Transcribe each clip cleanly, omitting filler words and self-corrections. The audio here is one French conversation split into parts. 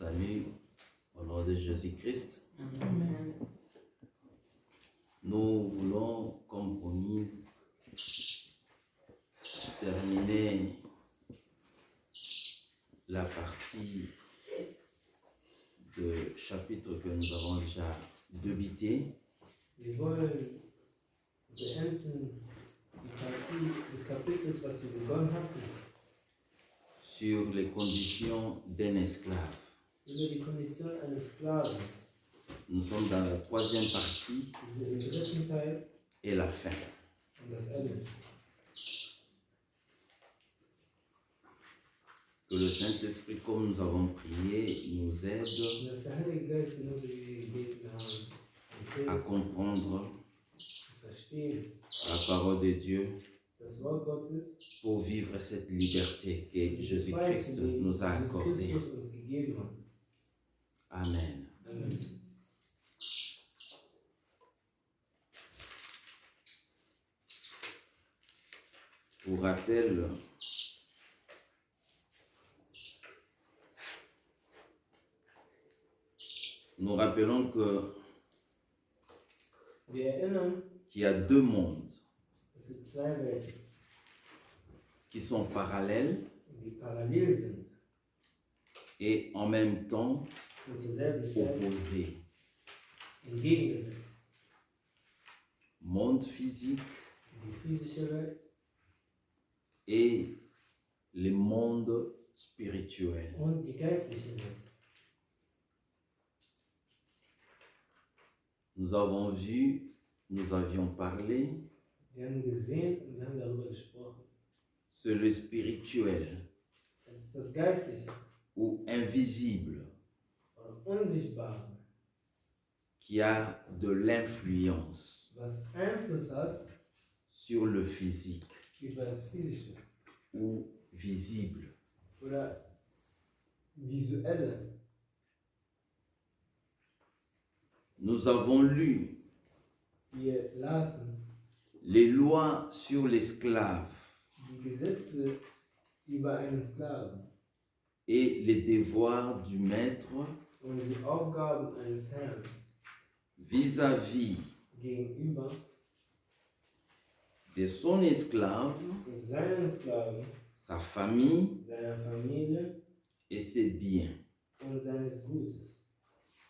salue au nom de Jésus-Christ. Amen. Nous voulons, comme promis, terminer la partie de chapitre que nous avons déjà débuté. Wir wollen beenden die Partie des Kapitels, was wir begonnen hatten, Sur les conditions d'un esclave. über die Kondition eines Sklaven. Nous sommes dans la troisième partie Wir sind im dritten Teil et la fin. und das Ende. Que le Saint-Esprit, comme nous avons prié, nous aide Und dass der Heilige Geist, genauso wie wir gebeten haben, uns à hilft, comprendre zu verstehen, la parole de Dieu das Wort Gottes, pour vivre cette liberté que die Jésus-Christ Freiheit, die nous a Jesus accordée. Christus uns gegeben hat. Amen. Amen. Pour rappel, nous rappelons Wir erinnern, qu'il y a deux mondes es gibt zwei Welten, qui sont parallèles die parallel sind et en même temps und zur selben Zeit opposés. entgegengesetzt. Monde physique Die physische Welt et le monde spirituel. und die geistliche Welt. Nous avons vu, nous avions parlé Wir haben gesehen und wir haben darüber gesprochen. sur le spirituel Es ist das Geistliche ou invisible und Unsichtbare, qui a de l'influence was Einfluss hat sur le physique über das Physische ou visible. oder Visuelle. Nous avons lu Wir lasen les lois sur l'esclave die Gesetze über einen Sklaven et les devoirs du maître und die Aufgaben eines Herrn vis-à-vis gegenüber de son esclave, seinen Sklaven, sa famille seiner Familie et ses biens, und seines Gutes.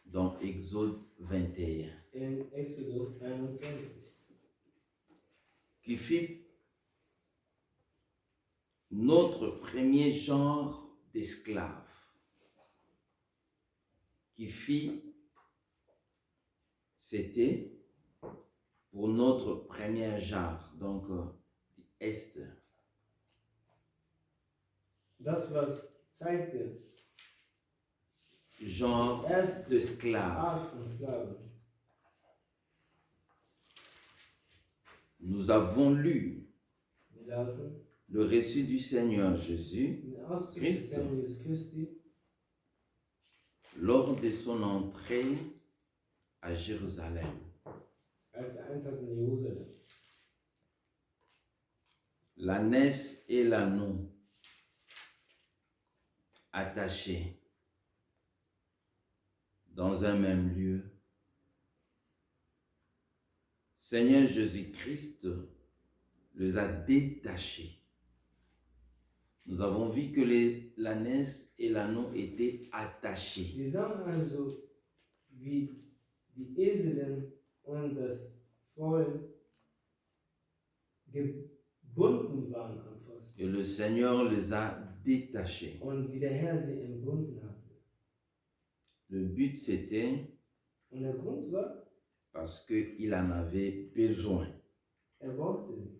dans Exode 21, In Exodus 21. qui fit notre premier genre d'esclave, c'était pour notre premier genre, donc die Esther. Das, was zeigte, Genre erst d'esclave. Art von Sklaven. Nous avons lu Wir lasen le récit du Seigneur Jésus den Auszug des Christ. Herrn Jesus Christi lors de son entrée à Jérusalem. als eintrat in Jerusalem. L'ânesse et l'anneau attachés dans un même lieu. Seigneur Jésus-Christ les a détachés. Nous avons vu que l'ânesse et l'anneau étaient attachés. Wir sahen also, wie die Eselin und das Fohlen gebunden waren am Pfosten Et le Seigneur les a détachés. und wie der Herr sie entbunden hatte. Le but c'était Und der Grund war, parce qu'il en avait besoin. brauchte sie.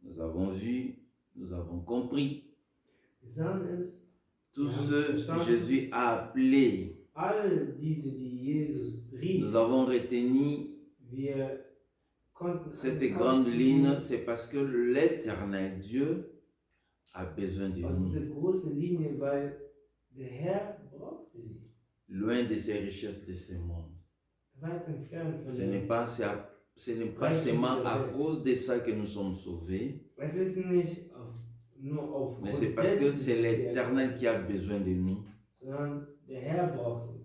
Nous avons vu, nous avons compris. Wir sahen es, Tous Ja, ceux que verstanden. Jésus a appelés, all diese, die Jesus rief, nous avons retenu wir konnten cette einfach grande ausziehen, ligne, c'est parce que l'Éternel Dieu a besoin de aus nous. dieser großen Linie, weil der Herr brauchte sie. Loin de ces richesses de ce monde. Weit entfernt von Ce n'est dem. pas, ce n'est pas seulement à cause de ça que nous sommes sauvés, Es ist nicht nur aufgrund mais c'est parce que dessen, c'est dass wir l'Éternel qui a besoin de nous. sondern der Herr braucht uns.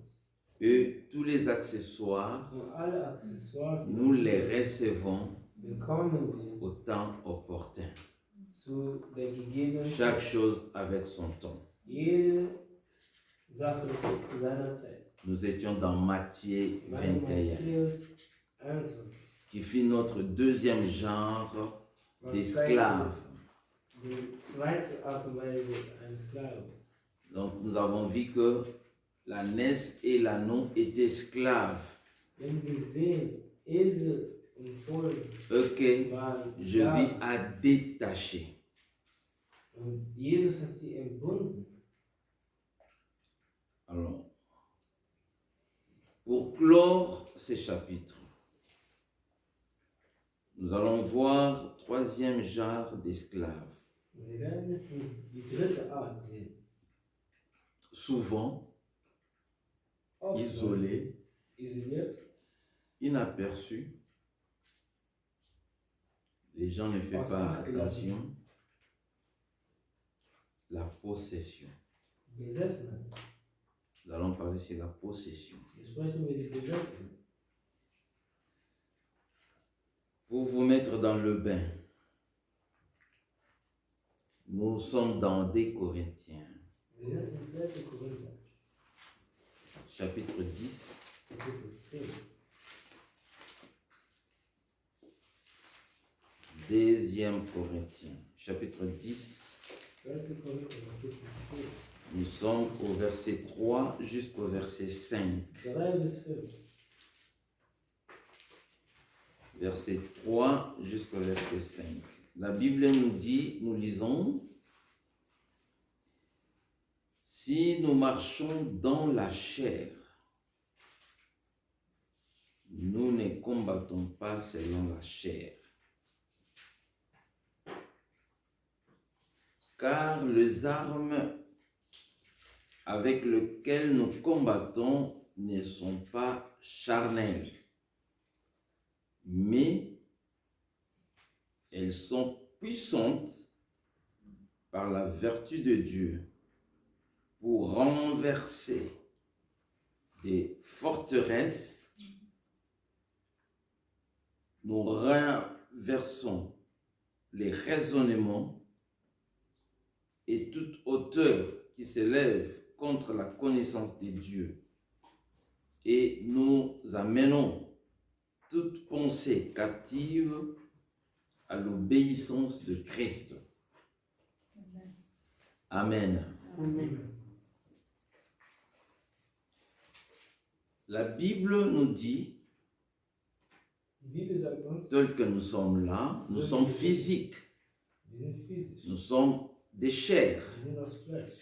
Et tous les accessoires, Und alle Accessoires, die nous uns les fehlen, recevons bekommen wir au temps opportun. zu der gegebenen Chaque Zeit. chose avec son temps. Jede Sache zu seiner Zeit. Nous étions dans Matthieu Bei 21, Matthäus 21. qui fut notre deuxième genre Was d'esclaves. zeigt die zweite Art und Weise eines Sklaven. Donc nous avons vu que l'ânesse et l'ânon étaient esclaves. Wir haben gesehen, Esel und Fohlen Ok, waren Jésus Sklaven. a détaché. Und Jesus hat sie entbunden. Alors, pour clore ces chapitres, nous allons voir troisième genre d'esclaves. Wir werden jetzt die dritte Art sehen. Souvent Oftmals isolés, isoliert, inaperçus. Les gens ne font pas attention. La possession. Besessenheit. Nous allons parler sur la possession. Wir sprechen über die Besessenheit. Pour vous mettre dans le bain, nous sommes dans 2 Corinthiens, Wir sind in 2. Korinther, chapitre 10, Kapitel 10. 2 Corinthiens, chapitre 10. 2. Korinther, Kapitel 10. Nous sommes au verset 3 jusqu'au verset 5. 3 bis 5. Verset 3 jusqu'au verset 5. La Bible nous dit, nous lisons, si nous marchons dans la chair, nous ne combattons pas selon la chair. Car les armes avec lesquelles nous combattons ne sont pas charnelles, mais elles sont puissantes par la vertu de Dieu pour renverser des forteresses. Nous renversons les raisonnements et toute hauteur qui s'élève contre la connaissance de Dieu. Et nous amenons toute pensée captive à l'obéissance de Christ. Amen. Amen. La Bible nous dit, Die Bibel sagt uns, tel que nous sommes là, nous sommes physiques, wir sind physisch. nous sommes des chairs. Wir sind aus Fleisch.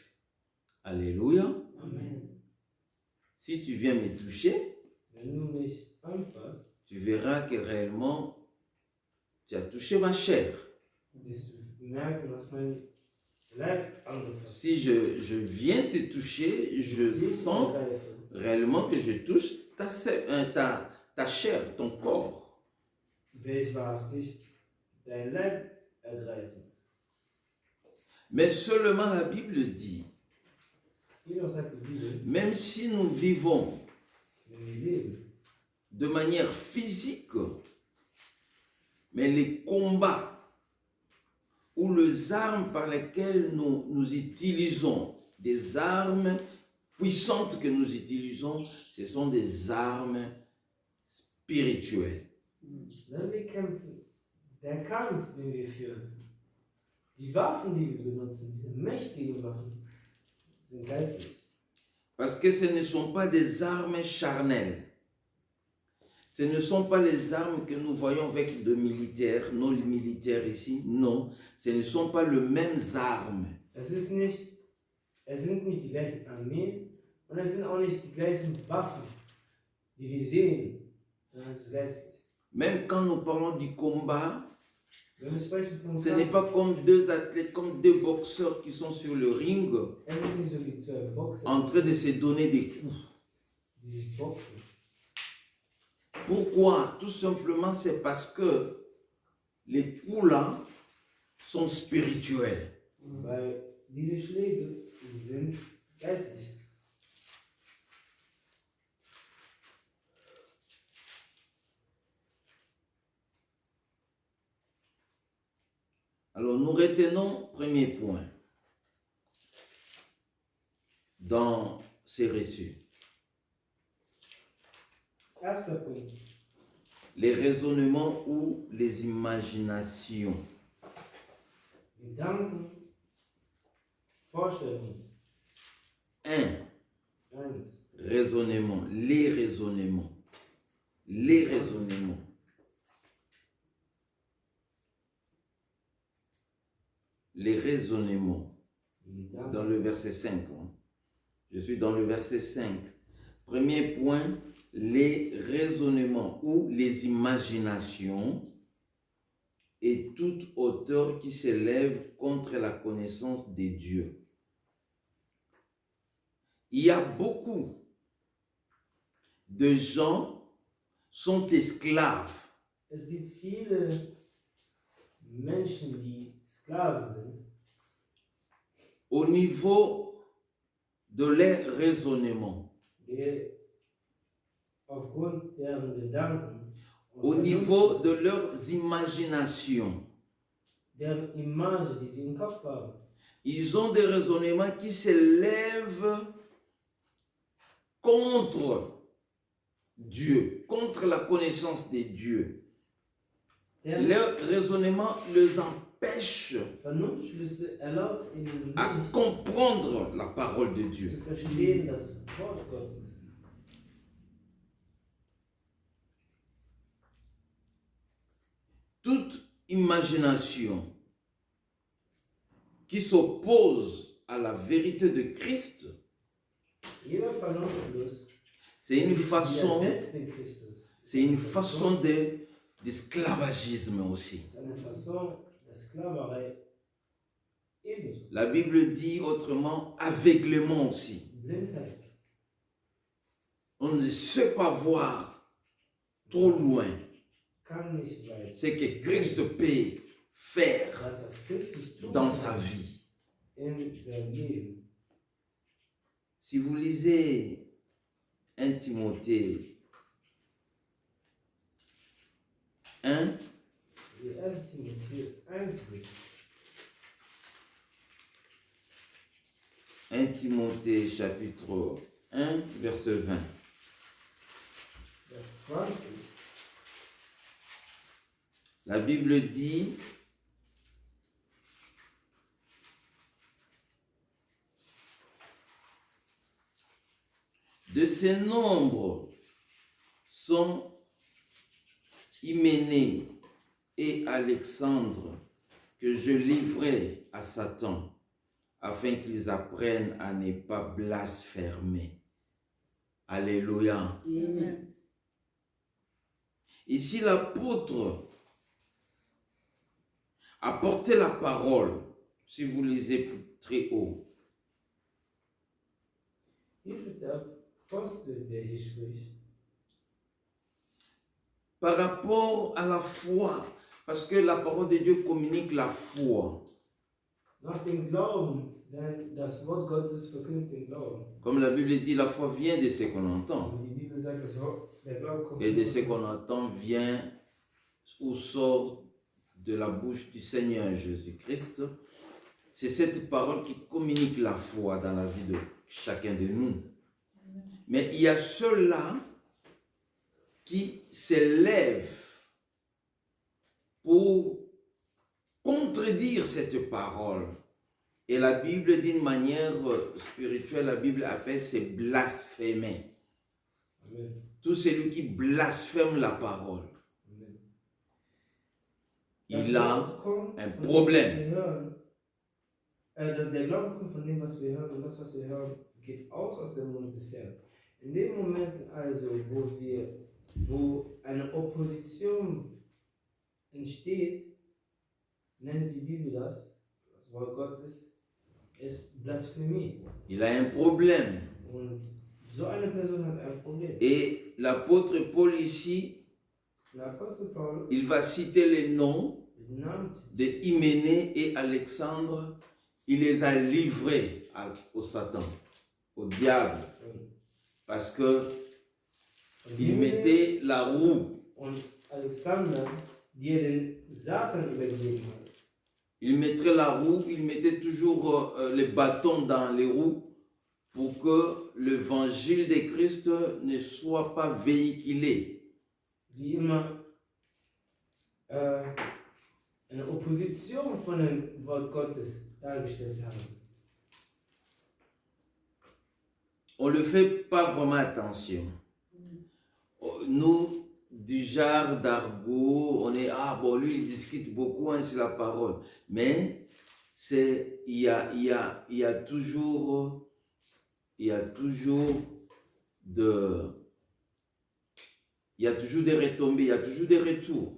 Alléluia. Amen. Si tu viens me toucher, Wenn du mich anfasst, tu verras que réellement, tu as touché ma chair. wirst du merken, du hast meinen Leib angefasst. Si je viens te toucher, je Wenn ich sens angreife, réellement que je touche ta chair, ton corps. will ich wahrhaftig dein Leib ergreifen. Mais seulement la Bible dit, Jedoch sagt die Bibel, même si nous vivons wenn wir leben, de manière physique, mais les combats ou les armes par lesquelles nous utilisons, des armes puissantes que nous utilisons, ce sont des armes spirituelles. wenn wir kämpfen, der Kampf, den wir führen, die Waffen, die wir benutzen, diese mächtigen Waffen, sind geistlich. Parce que ce ne sont pas des armes charnelles. Ce ne sont pas les armes que nous voyons avec de militaires, nos militaires ici. Non, ce ne sont pas les mêmes armes. Es sind nicht die gleichen Armeen und es sind auch nicht die gleichen Waffen, die wir sehen, sondern es ist geistlich. Même quand nous parlons du combat, Wenn wir sprechen von ce n'est Kampf, pas comme deux athlètes, comme deux boxeurs qui sont sur le ring es ist nicht so wie zwei Boxer, en train de se donner des coups. die sich boxen. Pourquoi? Tout simplement, c'est parce que les coups là sont spirituels. Weil diese Schläge sind geistlich. Alors nous retenons, premier point, dans ces reçus, Erster Punkt. les raisonnements ou les imaginations. Gedanken, Vorstellungen. 1. 1. Raisonnement, les raisonnements. Les raisonnements. Les raisonnements. Dans le verset 5. Hein. Je suis dans le verset 5. Premier point, les raisonnements ou les imaginations et toute hauteur qui s'élève contre la connaissance des dieux. Il y a beaucoup de gens sont esclaves. Es gibt viele Menschen, die Sklaven sind. Au niveau de leur raisonnement. Die aufgrund deren Gedanken, Au niveau de leurs imaginations. deren Image, die sie im Kopf haben. Ils ont des raisonnements qui s'élèvent contre Dieu, contre la connaissance des dieux. Leur raisonnement les empêche Vernunftschlüsse erlaubt ihnen à nicht, comprendre la parole de zu Dieu. verstehen das Wort Gottes. Toute imagination qui s'oppose à la vérité de Christ, Jeder Vernunftschluss c'est une façon, widersetzt dem Christus. c'est une façon d'esclavagisme aussi. C'est eine Façon der Sklaverei ebenso. La Bible dit autrement aveuglement aussi. Blindheit. On ne sait pas voir trop loin Kann nicht weit ce que Christ peut faire was das Christus tut dans sa vie. in seinem Leben. Si vous lisez 1 Timothée 1, Die 1. Timotheus 1 bis 1 Timothée chapitre 1, verset 20. Vers 20. La Bible dit, de ces nombres sont Hyménée et Alexandre que je livrai à Satan afin qu'ils apprennent à ne pas blasphémer. Alléluia. Amen. Ici, l'apôtre a porté la parole, si vous lisez très haut. Dies ist der Apostel, der hier spricht. Par rapport à la foi, parce que la parole de Dieu communique la foi. Nach dem Glauben, denn das Wort Gottes verkündet den Glauben. Comme la Bible dit, la foi vient de ce qu'on entend. Und die Bibel sagt, der Glaube kommt Et de von ce qu'on entend vient ou sort de la bouche du Seigneur Jésus-Christ. C'est cette parole qui communique la foi dans la vie de chacun de nous. Mais il y a ceux-là qui s'élèvent pour contredire cette parole. Et la Bible, d'une manière spirituelle, la Bible appelle c'est blasphémer. Amen. Tout celui qui blasphème la parole, Amen. il a Wort kommt ein von dem, Problem. was wir hören. Der Glaube kommt von dem, was wir hören, und das, was wir hören, geht aus dem Mund des Herrn. In den Momenten also, wo eine Opposition entsteht, nennt die Bibel das Wort Gottes, ist Blasphemie. Il a un problème. Und so eine Person hat ein Problem. Et l'apôtre Paul ici, L'Apostel Paul, il va citer les noms den Namen de Hyménée et Alexandre il les a livrés au Satan, au diable, parce que Und il Himmel mettait la roue, und Alexander, die er den Satan übergeben hat. il mettrait la roue, il mettait toujours les bâtons dans les roues pour que l'évangile de Christ ne soit pas véhiculé. Die immer eine Opposition von dem Wort Gottes dargestellt haben. On ne fait pas vraiment attention. Nous, du genre d'argot, on est, ah bon, lui, il discute beaucoup sur la parole. Mais il y a toujours des retombées, il y a toujours des retours.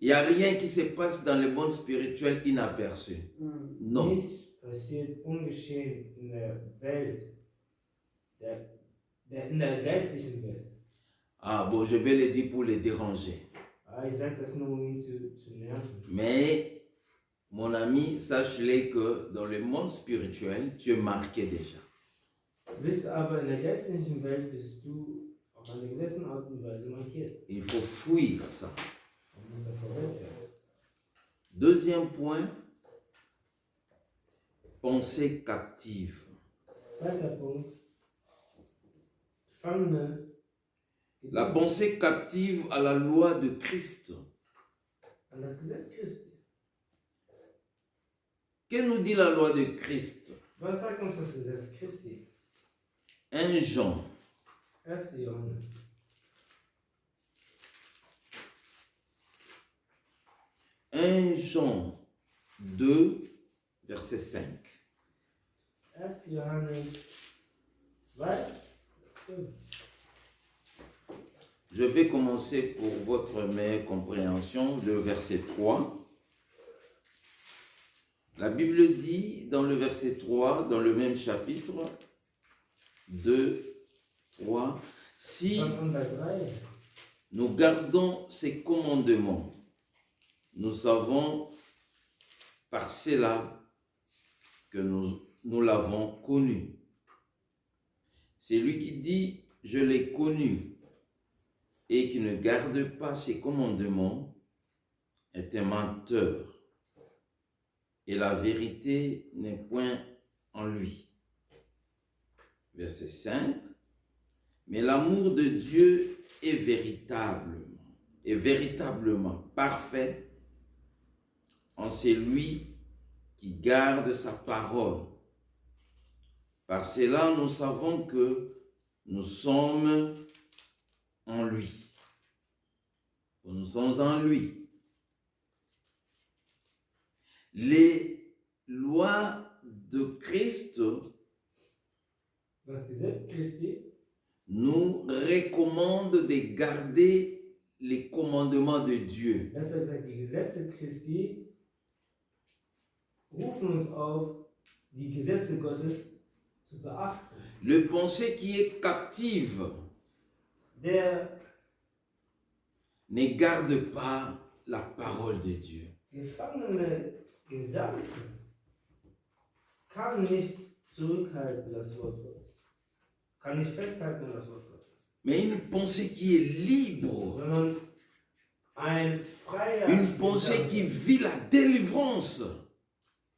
Il n'y a rien qui se passe dans le monde spirituel inaperçu. Non. Nichts passiert ungeschehen in der Welt, in der geistlichen Welt. Ah bon, je vais le dire pour les déranger. Ich sage das nur, um ihn zu nerven. Mais, mon ami, sache-le que dans le monde spirituel, tu es marqué déjà. Wisse aber, in der geistlichen Welt bist du auf eine gewisse Art und Weise markiert. Il faut fuir ça. Man muss davor wegrennen. Deuxième point, pensée captive. Zweiter Punkt. Gefangene. La pensée captive à la loi de Christ. An das Gesetz Christi. Que nous dit la loi de Christ? Was sagt uns das Gesetz Christi? 1 Jean. 1. Johannes. 1 Jean 2, verset 5. 1. Johannes 2, Vers 5. Je vais commencer pour votre meilleure compréhension le verset 3. La Bible dit dans le verset 3, dans le même chapitre, 2, 3, si nous gardons ces commandements, nous savons par cela que nous l'avons connu. C'est lui qui dit, je l'ai connu, et qui ne garde pas ses commandements, est un menteur. Et la vérité n'est point en lui. Verset 5. Mais l'amour de Dieu est véritablement parfait en celui qui garde sa parole. Par cela, nous savons que nous sommes en lui. Nous sommes en lui. Les lois de Christ Das Gesetz Christi nous recommandent de garder les commandements de Dieu. besser gesagt, die Gesetze Christi rufen uns auf, die Gesetze Gottes zu beachten. Le pensée qui est captive Der ne garde pas la parole de Dieu. gefangene Gedanke kann nicht zurückhalten das Wort Gottes, kann nicht festhalten an das Wort Gottes, Mais une pensée qui est libre, sondern ein freier une pensée qui vit la délivrance,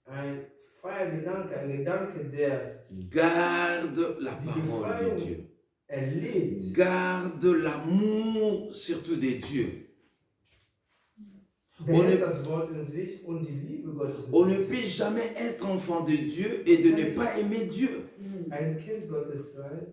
ein freier Gedanke, ein Gedanke, der garde la parole de Dieu. erlebt, Garde l'amour surtout de Dieu. behält das Wort in sich und die Liebe Gottes in On ne sich. peut jamais être enfant de Dieu et de ne pas aimer Dieu. Ein Kind Gottes sein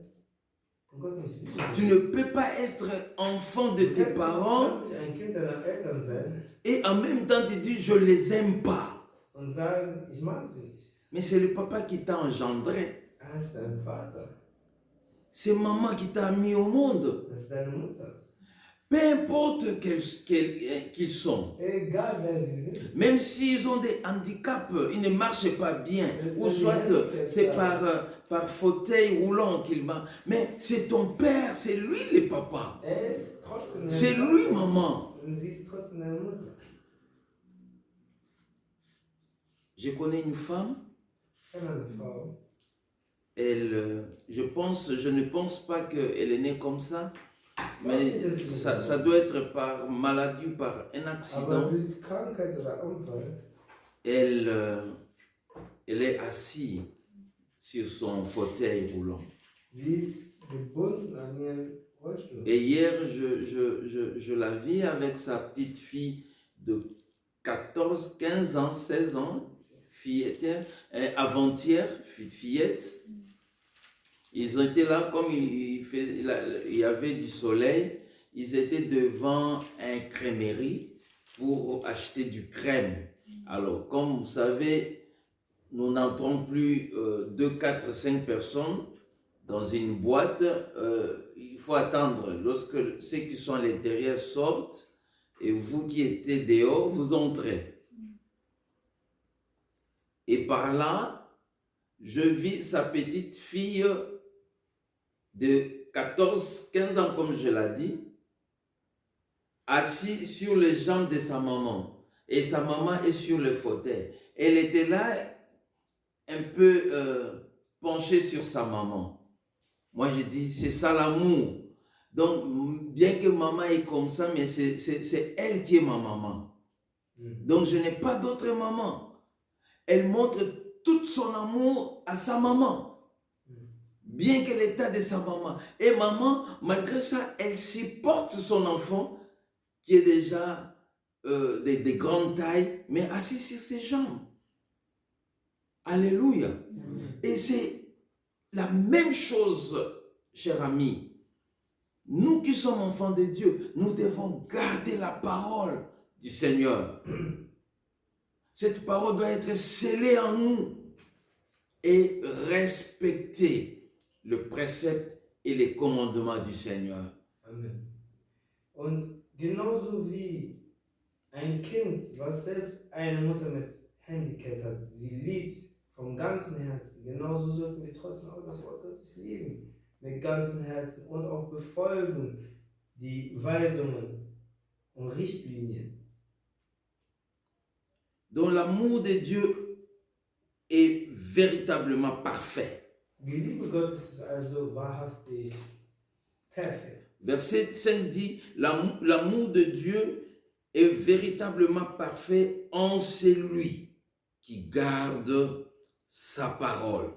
und Gott nicht lieben. Tu ne peux pas être enfant de Du tes kannst parents nicht ein Kind deiner Eltern sein et en même temps tu dis je les aime pas. und sagen, ich mag sie nicht. Mais c'est le papa qui t'a engendré. Er ist dein Vater, C'est maman qui t'a mis au monde. das ist deine Mutter. Peu importe qu'ils sont. Egal wer sie sind. Même s'ils ont des handicaps, ils ne marchent pas bien. Ou soit c'est par fauteuil roulant qu'ils marchent. Mais c'est ton père, c'est lui le papa. Ist trotzdem dein C'est Vater. lui maman. Und sie ist trotzdem deine Mutter. Je connais une femme, Ich kenne eine Frau, je ne pense pas qu'elle est née comme ça, mais ist es nicht ça so. doit être par maladie ou par un Aber accident. durch Krankheit oder Unfall, Elle, elle est assise sur son fauteuil roulant. sie ist gebunden an ihren Rollstuhl. Et hier, je la vis avec sa petite fille de 14, 15 ans, 16 ans, fillette, avant-hier, fillette. Ils ont été là, comme il y avait du soleil, ils étaient devant un crèmerie pour acheter du crème. Alors, comme vous savez, nous n'entrons plus 2, 4, 5 personnes dans une boîte. Il faut attendre lorsque ceux qui sont à l'intérieur sortent et vous qui étiez dehors, vous entrez. Et par là, je vis sa petite fille de 14, 15 ans, comme je l'ai dit, assise sur les jambes de sa maman. Et sa maman est sur le fauteuil. Elle était là, un peu penchée sur sa maman. Moi, je dis, c'est ça l'amour. Donc, bien que maman est comme ça, mais c'est elle qui est ma maman. Donc, je n'ai pas d'autre maman. Elle montre tout son amour à sa maman. Bien que l'état de sa maman. Et maman, malgré ça, elle supporte son enfant qui est déjà de grande taille, mais assis sur ses jambes. Alléluia. Et c'est la même chose, cher ami. Nous qui sommes enfants de Dieu, nous devons garder la parole du Seigneur. Cette parole doit être scellée en nous et respecter le précepte et les commandements du Seigneur. Amen. Und genauso wie ein Kind, was selbst eine Mutter mit Handicap hat, sie liebt vom ganzen Herzen, genauso sollten wir trotzdem auch das Wort Gottes lieben, mit ganzem Herzen und auch befolgen die Weisungen und Richtlinien. Donc l'amour de Dieu est véritablement parfait. Die Liebe Gottes ist also wahrhaftig perfekt. Verset 5 dit, l'amour de Dieu est véritablement parfait en celui qui garde sa parole.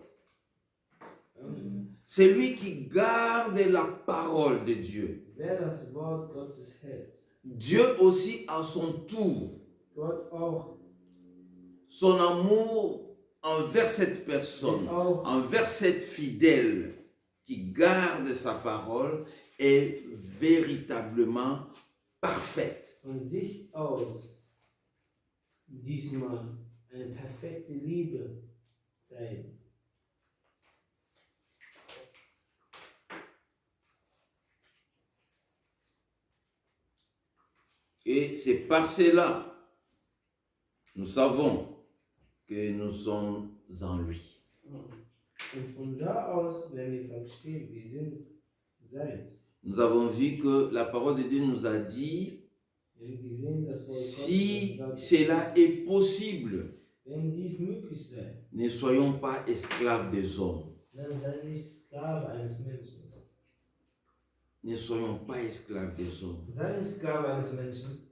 C'est lui qui garde la parole de Dieu. Wer das Wort Gottes hält, Dieu aussi à son tour, Gott auch, son amour envers cette personne, envers cette fidèle qui garde sa parole est véritablement parfaite. von sich aus diesmal eine perfekte Liebe zeigen. Et c'est par cela, nous savons que nous sommes en lui. Und von da aus, wenn wir verstehen, wir sind sein. Nous avons vu que la parole de Dieu nous a dit, Wir haben gesehen, das Wort si Gottes cela est possible, wenn dies möglich sei, ne soyons pas esclaves des hommes. dann sei nicht Sklave eines Menschen. Ne soyons pas esclaves des hommes. Sei nicht Sklave eines Menschen.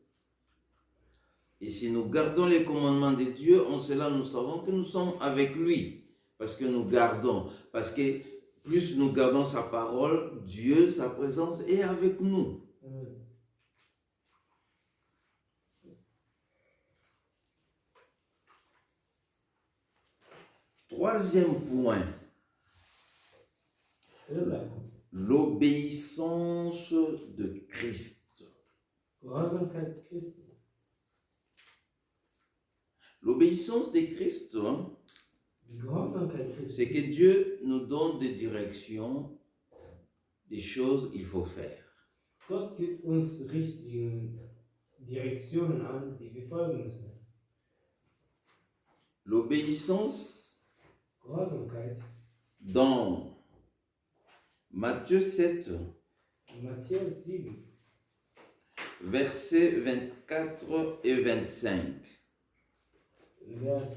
Et si nous gardons les commandements de Dieu, en cela nous savons que nous sommes avec lui. Parce que nous gardons. Parce que plus nous gardons sa parole, Dieu, sa présence est avec nous. Amen. Troisième point, Dritter. l'obéissance de Christ. Gehorsamkeit Christi. L'obéissance de Christ, hein, Die Gehorsamkeit c'est Christi. que Dieu nous donne des directions, des choses qu'il faut faire. Gott gibt uns Richtlinien, Direktionen an, die wir folgen müssen. L'obéissance, Gehorsamkeit. dans Matthieu 7, Matthäus 7, versets 24 et 25. Vers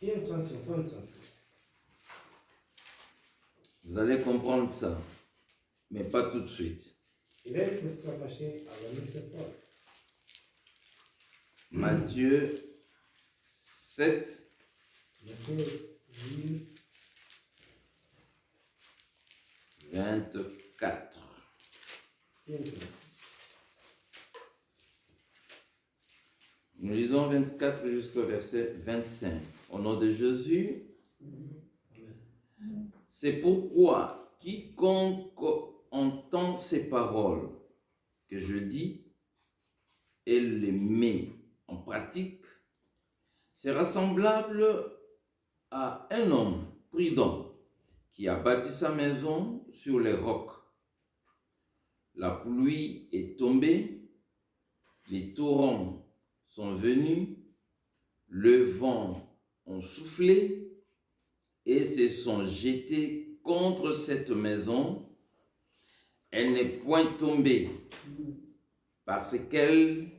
24 und 25. Vous allez comprendre ça, mais pas tout de suite. Ihr werdet es zwar verstehen, aber nicht sofort. Matthieu 7, Matthäus 7, 24. 24. Nous lisons 24 jusqu'au verset 25. Au nom de Jésus, Amen. c'est pourquoi quiconque entend ces paroles que je dis et les met en pratique sera semblable à un homme prudent qui a bâti sa maison sur les rocs. La pluie est tombée, les torrents sont venus, le vent a soufflé et se sont jetés contre cette maison. Elle n'est point tombée parce qu'elle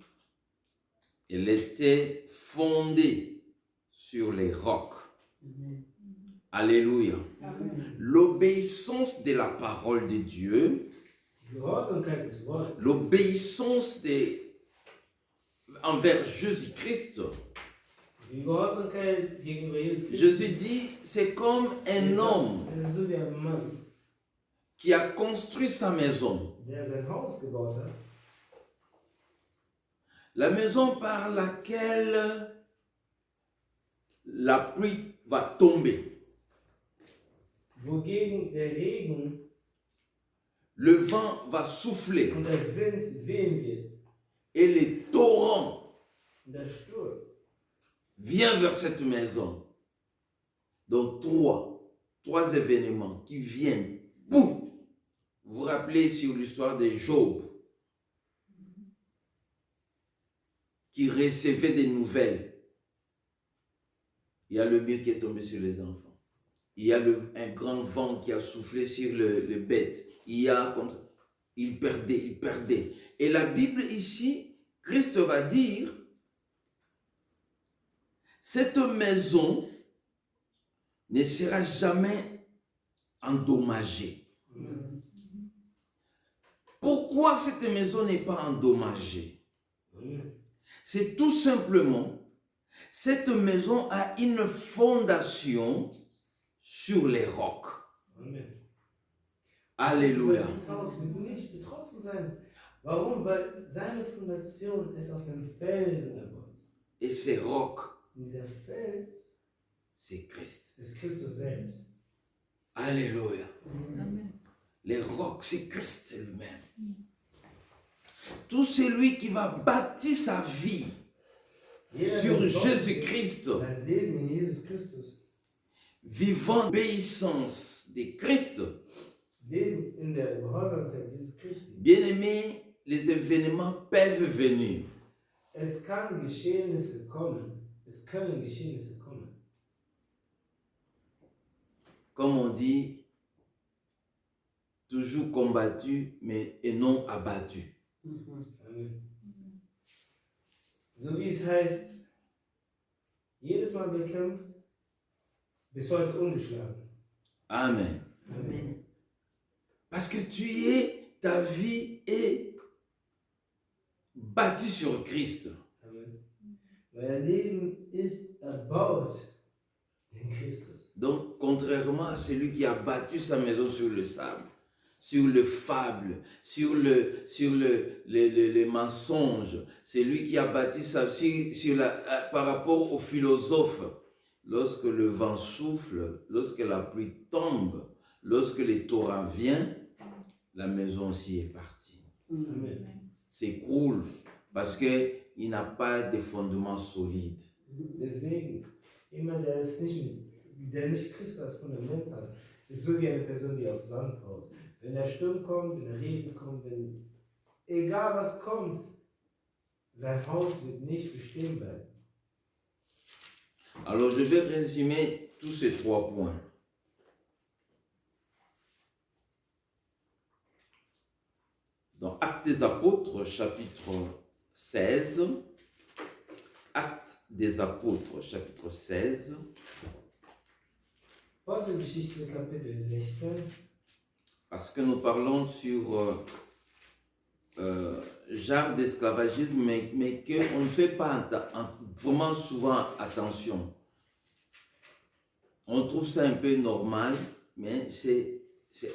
était fondée sur les rocs. Alléluia. L'obéissance de la parole de Dieu, Die Gehorsamkeit des Wortes, l'obéissance envers Jésus-Christ. die Gehorsamkeit gegenüber Jesus Christus. Jésus dit, c'est comme un homme Es ist so wie ein Mann, qui a construit sa maison. der sein Haus gebaut hat. La maison par laquelle la pluie va tomber. Wogegen der Regen Le vent va souffler und der Wind wehen wird. et les torrents Und der Sturm viennent vers cette maison. Donc trois événements qui viennent. Boum! Vous vous rappelez sur l'histoire de Job qui recevait des nouvelles. Il y a le mur qui est tombé sur les enfants. Il y a un grand vent qui a soufflé sur les bêtes. Il y a comme ça. Il perdait. Et la Bible ici, Christ va dire, cette maison ne sera jamais endommagée. Pourquoi cette maison n'est pas endommagée? C'est tout simplement, cette maison a une fondation sur les rocs. Amen. Alléluia. Das Haus wird nicht betroffen sein. Warum? Weil seine Fondation ist auf den Felsen erbaut. Et ces rocs, Und dieser Fels c'est Christ. ist Christus selbst. Alléluia. Amen. Les rocs, c'est Christ lui-même. Tout celui qui va bâtir sa vie Jeder, sur der baut Jésus-Christ, sein Leben in Jesus Christus, vivant l'obéissance de Christ, Leben in der Gehorsamkeit Jesus Christi. bien-aimés, les événements peuvent venir. Es kann Geschehnisse kommen. Es können Geschehnisse kommen. Comme on dit, toujours combattu, mais et non abattu. Amen. So wie es heißt, jedes Mal bekämpft, bis heute ungeschlagen. Amen. Amen. Parce que ta vie est bâtie sur Christ. Amen. Weil dein Leben ist erbaut in Christus. Donc, contrairement à celui qui a bâti sa maison sur le sable, sur le fable, sur les mensonges, c'est lui qui a bâti sa vie par rapport aux philosophes. Lorsque le vent souffle, lorsque la pluie tombe, lorsque les torrents viennent, la maison aussi est partie. Amen. S'écroule parce qu'il n'a pas de fondement solide. Deswegen, jemand, der nicht Christus als Fundament hat, ist so wie eine Person, die auf Sand baut. Wenn der Sturm kommt, wenn der Regen kommt, egal was kommt, sein Haus wird nicht bestehen bleiben. Alors je vais résumer tous ces 3 points. Dans Actes des Apôtres, chapitre 16, Actes des Apôtres, chapitre 16. Apostelgeschichte Kapitel 16. Parce que nous parlons sur genre d'esclavagisme, mais qu'on ne fait pas vraiment souvent attention. On trouve ça un peu normal, mais c'est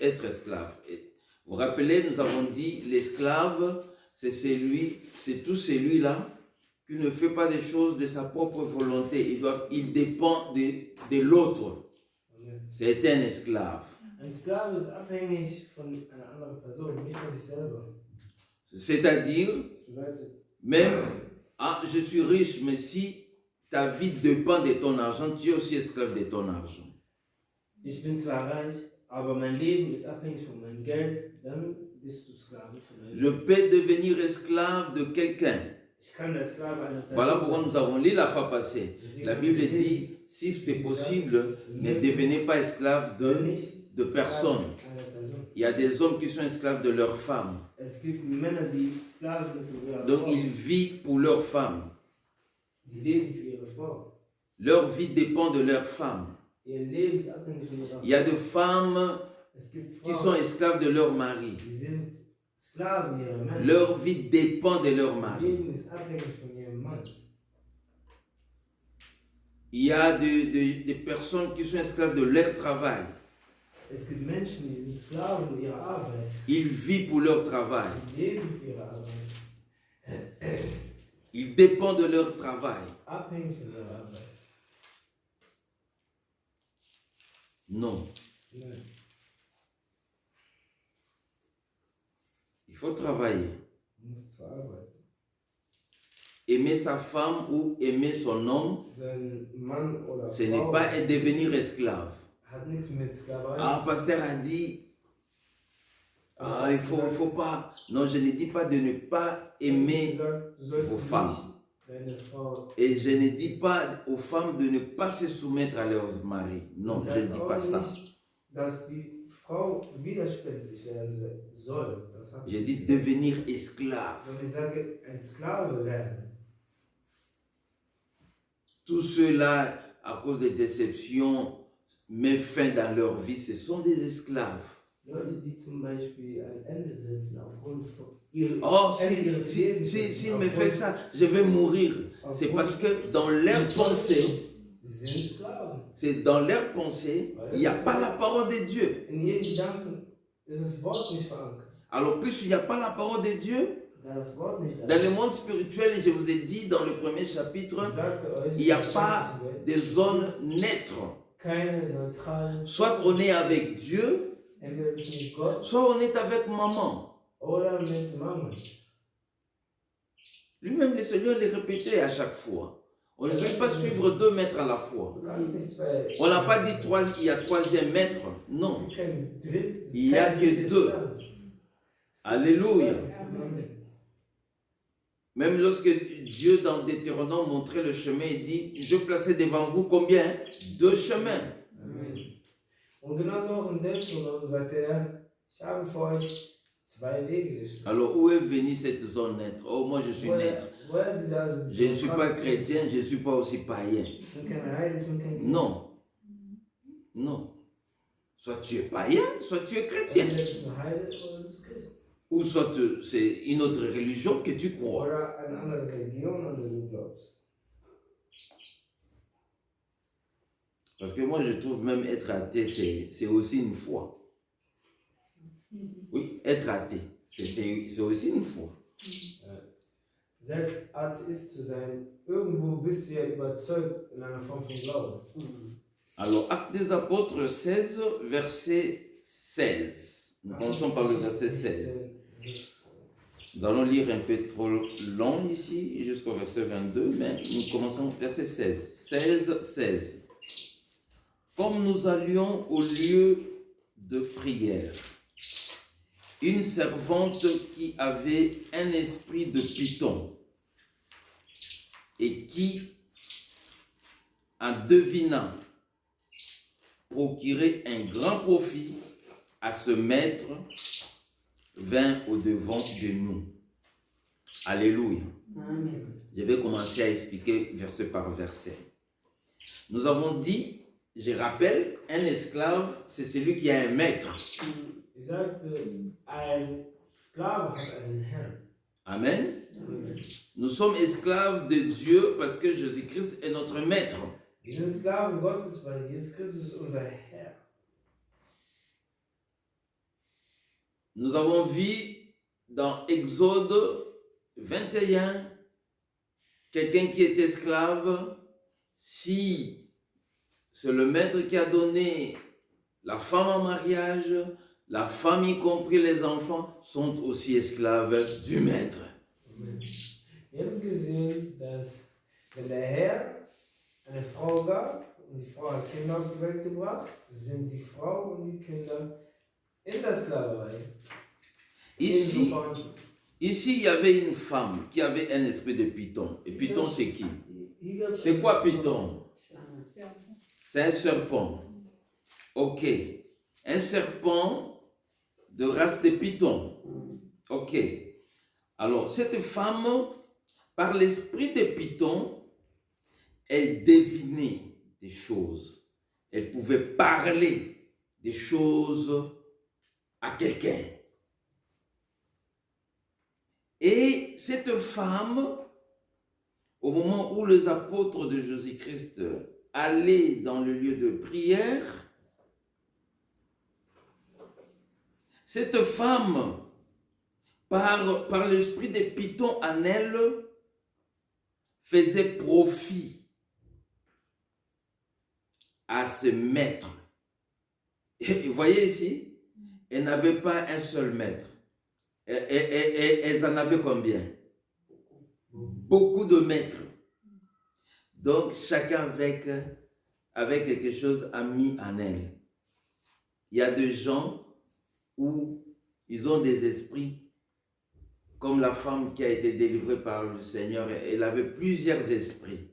être esclave. Et vous vous rappelez, nous avons dit, l'esclave, c'est tout celui-là qui ne fait pas des choses de sa propre volonté. Il dépend de l'autre. C'est un esclave. Ein Sklave ist abhängig von einer anderen Person, nicht von sich selber. C'est-à-dire, Das bedeutet, même, je suis riche, mais si ta vie dépend de ton argent, tu es aussi esclave de ton argent. ich bin zwar reich, aber mein Leben ist abhängig von meinem Geld, dann bist du Sklave von deinem Je peux devenir esclave de quelqu'un. Ich kann der Sklave einer Person. Voilà pourquoi nous avons lu la fois passée. La Bible dit, si c'est possible, ne devenez pas esclave de personne. Il y a des hommes qui sont esclaves de leurs femmes. Es gibt Männer, die Sklaven sind für ihre Donc Frau. ils vivent pour leurs femmes. Die leben für ihre Frau. Leur vie dépend de leurs femmes. Ihr Leben ist abhängig von ihrer Il y a Frau. des femmes Es gibt qui sont Frauen, esclaves de leur mari. die sind Sklaven ihrer Männer. Leur vie dépend de leur Ihr mari. Leben ist abhängig von ihrem Mann. Il y a des personnes qui sont esclaves de leur travail. Es gibt Menschen, die sind Sklaven ihrer Arbeit. Ils vivent pour leur travail. Die leben für ihre Arbeit. Ils dépendent de leur travail. Abhängig von ihrer Arbeit. Non. Nein. Il faut travailler. Du musst zwar arbeiten. Aimer sa femme ou aimer son homme, Sein Mann oder ce n'est Frau pas devenir esclave. hat nichts mit Sklaverei. Pasteur a dit, il faut pas. Non, je ne dis pas de ne pas aimer Du sollst vos nicht femmes. deine Frau. Et je ne dis pas aux femmes de ne pas se soumettre à leurs maris. Non, je ne dis pas ça. Nicht, dass die Frau widerspenstig werden soll. Das habe Je ich dis nicht. devenir esclave. Sondern ich sage, ein Sklave werden. Tous ceux-là, à cause des déceptions, mettent fin dans leur vie, ce sont des esclaves. Leute, die zum Beispiel ein Ende setzen aufgrund von ihrem S'il me fait ça, je vais mourir. C'est parce que dans leur pensée, Sie sind Sklaven. c'est dans leur pensée, il n'y a pas la parole de Dieu. In jedem Gedanken ist das Wort nicht verankert. Alors, puisqu'il n'y a pas la parole de Dieu, Da das Wort nicht da dans le ist, monde spirituel, je vous ai dit dans le premier chapitre, ich sagte euch, il n'y a in der pas Welt de zone neutre. keine neutralen Soit on est avec Dieu, Entweder bist du mit Gott soit on est avec maman. oder mit Mama. Lui-même, le Seigneur le répétait à chaque fois. On ne peut pas suivre 2 maîtres à la fois. Du kannst nicht zwei. On n'a pas dit il y a 3e maître. Non. Es gibt kein Dritt- Il y a kein que drittes deux. Land. Alléluia. Amen. Même lorsque Dieu, dans Deutéronome, montrait le chemin, il dit, je plaçais devant vous combien? 2 chemins. Amen. Und genauso auch in Deutschland sagt er, ich habe für euch zwei Wege gestellt. Alors, où est venue cette zone neutre? Oh, moi, je suis neutre. Woher diese also Je ne suis pas chrétien, je ne suis pas aussi païen. Ich bin kein Heide, ich bin kein Christ. Non. Non. Soit tu es païen, soit tu es chrétien. Entweder bist du ein Heide oder du bist Christ. Ou soit c'est une autre religion que tu crois. Oder eine andere Religion, an der du glaubst. Parce que moi, je trouve même être athée, c'est aussi une foi. Oui, être athée, c'est aussi une foi. Selbst Atheist zu sein, irgendwo bist du ja überzeugt in einer Form von Glauben. Alors, Actes des Apôtres 16, verset 16. Nous commençons par le verset 16. Nous allons lire un peu trop long ici, jusqu'au verset 22, mais nous commençons au verset 16. 16, 16. Comme nous allions au lieu de prière, une servante qui avait un esprit de python et qui, en devinant, procurait un grand profit à ce maître, vint au devant de nous. Alléluia. Amen. Je vais commencer à expliquer verset par verset. Nous avons dit, je rappelle, un esclave, c'est celui qui a un maître. Ich sagte, ein Sklave hat einen Herrn. Amen. Amen. Nous sommes esclaves de Dieu parce que Jésus-Christ est notre maître. Wir sind Sklaven Gottes, weil Jesus Christus ist unser Herr. Nous avons vu dans Exode 21, quelqu'un qui est esclave, si c'est le maître qui a donné la femme en mariage, la femme y compris les enfants, sont aussi esclaves du maître. Amen. Wir haben gesehen, dass wenn der Herr eine Frau gab und die Frau hat Kinder auf die Welt gebracht, sind die Frau und die Kinder in der Sklaverei. Ici, Ebenso vorhanden. ici, il y avait une femme qui avait un esprit de python. Et python, c'est qui? Hier gab's C'est quoi eine python? Schlange. C'est un serpent. Ok. Un serpent de race de python. Ok. Alors, cette femme, par l'esprit de python, elle devinait des choses. Elle pouvait parler des choses à quelqu'un. Et cette femme, au moment où les apôtres de Jésus-Christ allaient dans le lieu de prière, cette femme, par l'esprit de python en elle, faisait profit à ce maître. Et vous voyez ici, elle n'avait pas un seul maître. Elles en avaient combien? Beaucoup de maîtres. Donc, chacun avec quelque chose a mis en elle. Il y a des gens où ils ont des esprits, comme la femme qui a été délivrée par le Seigneur, elle avait plusieurs esprits.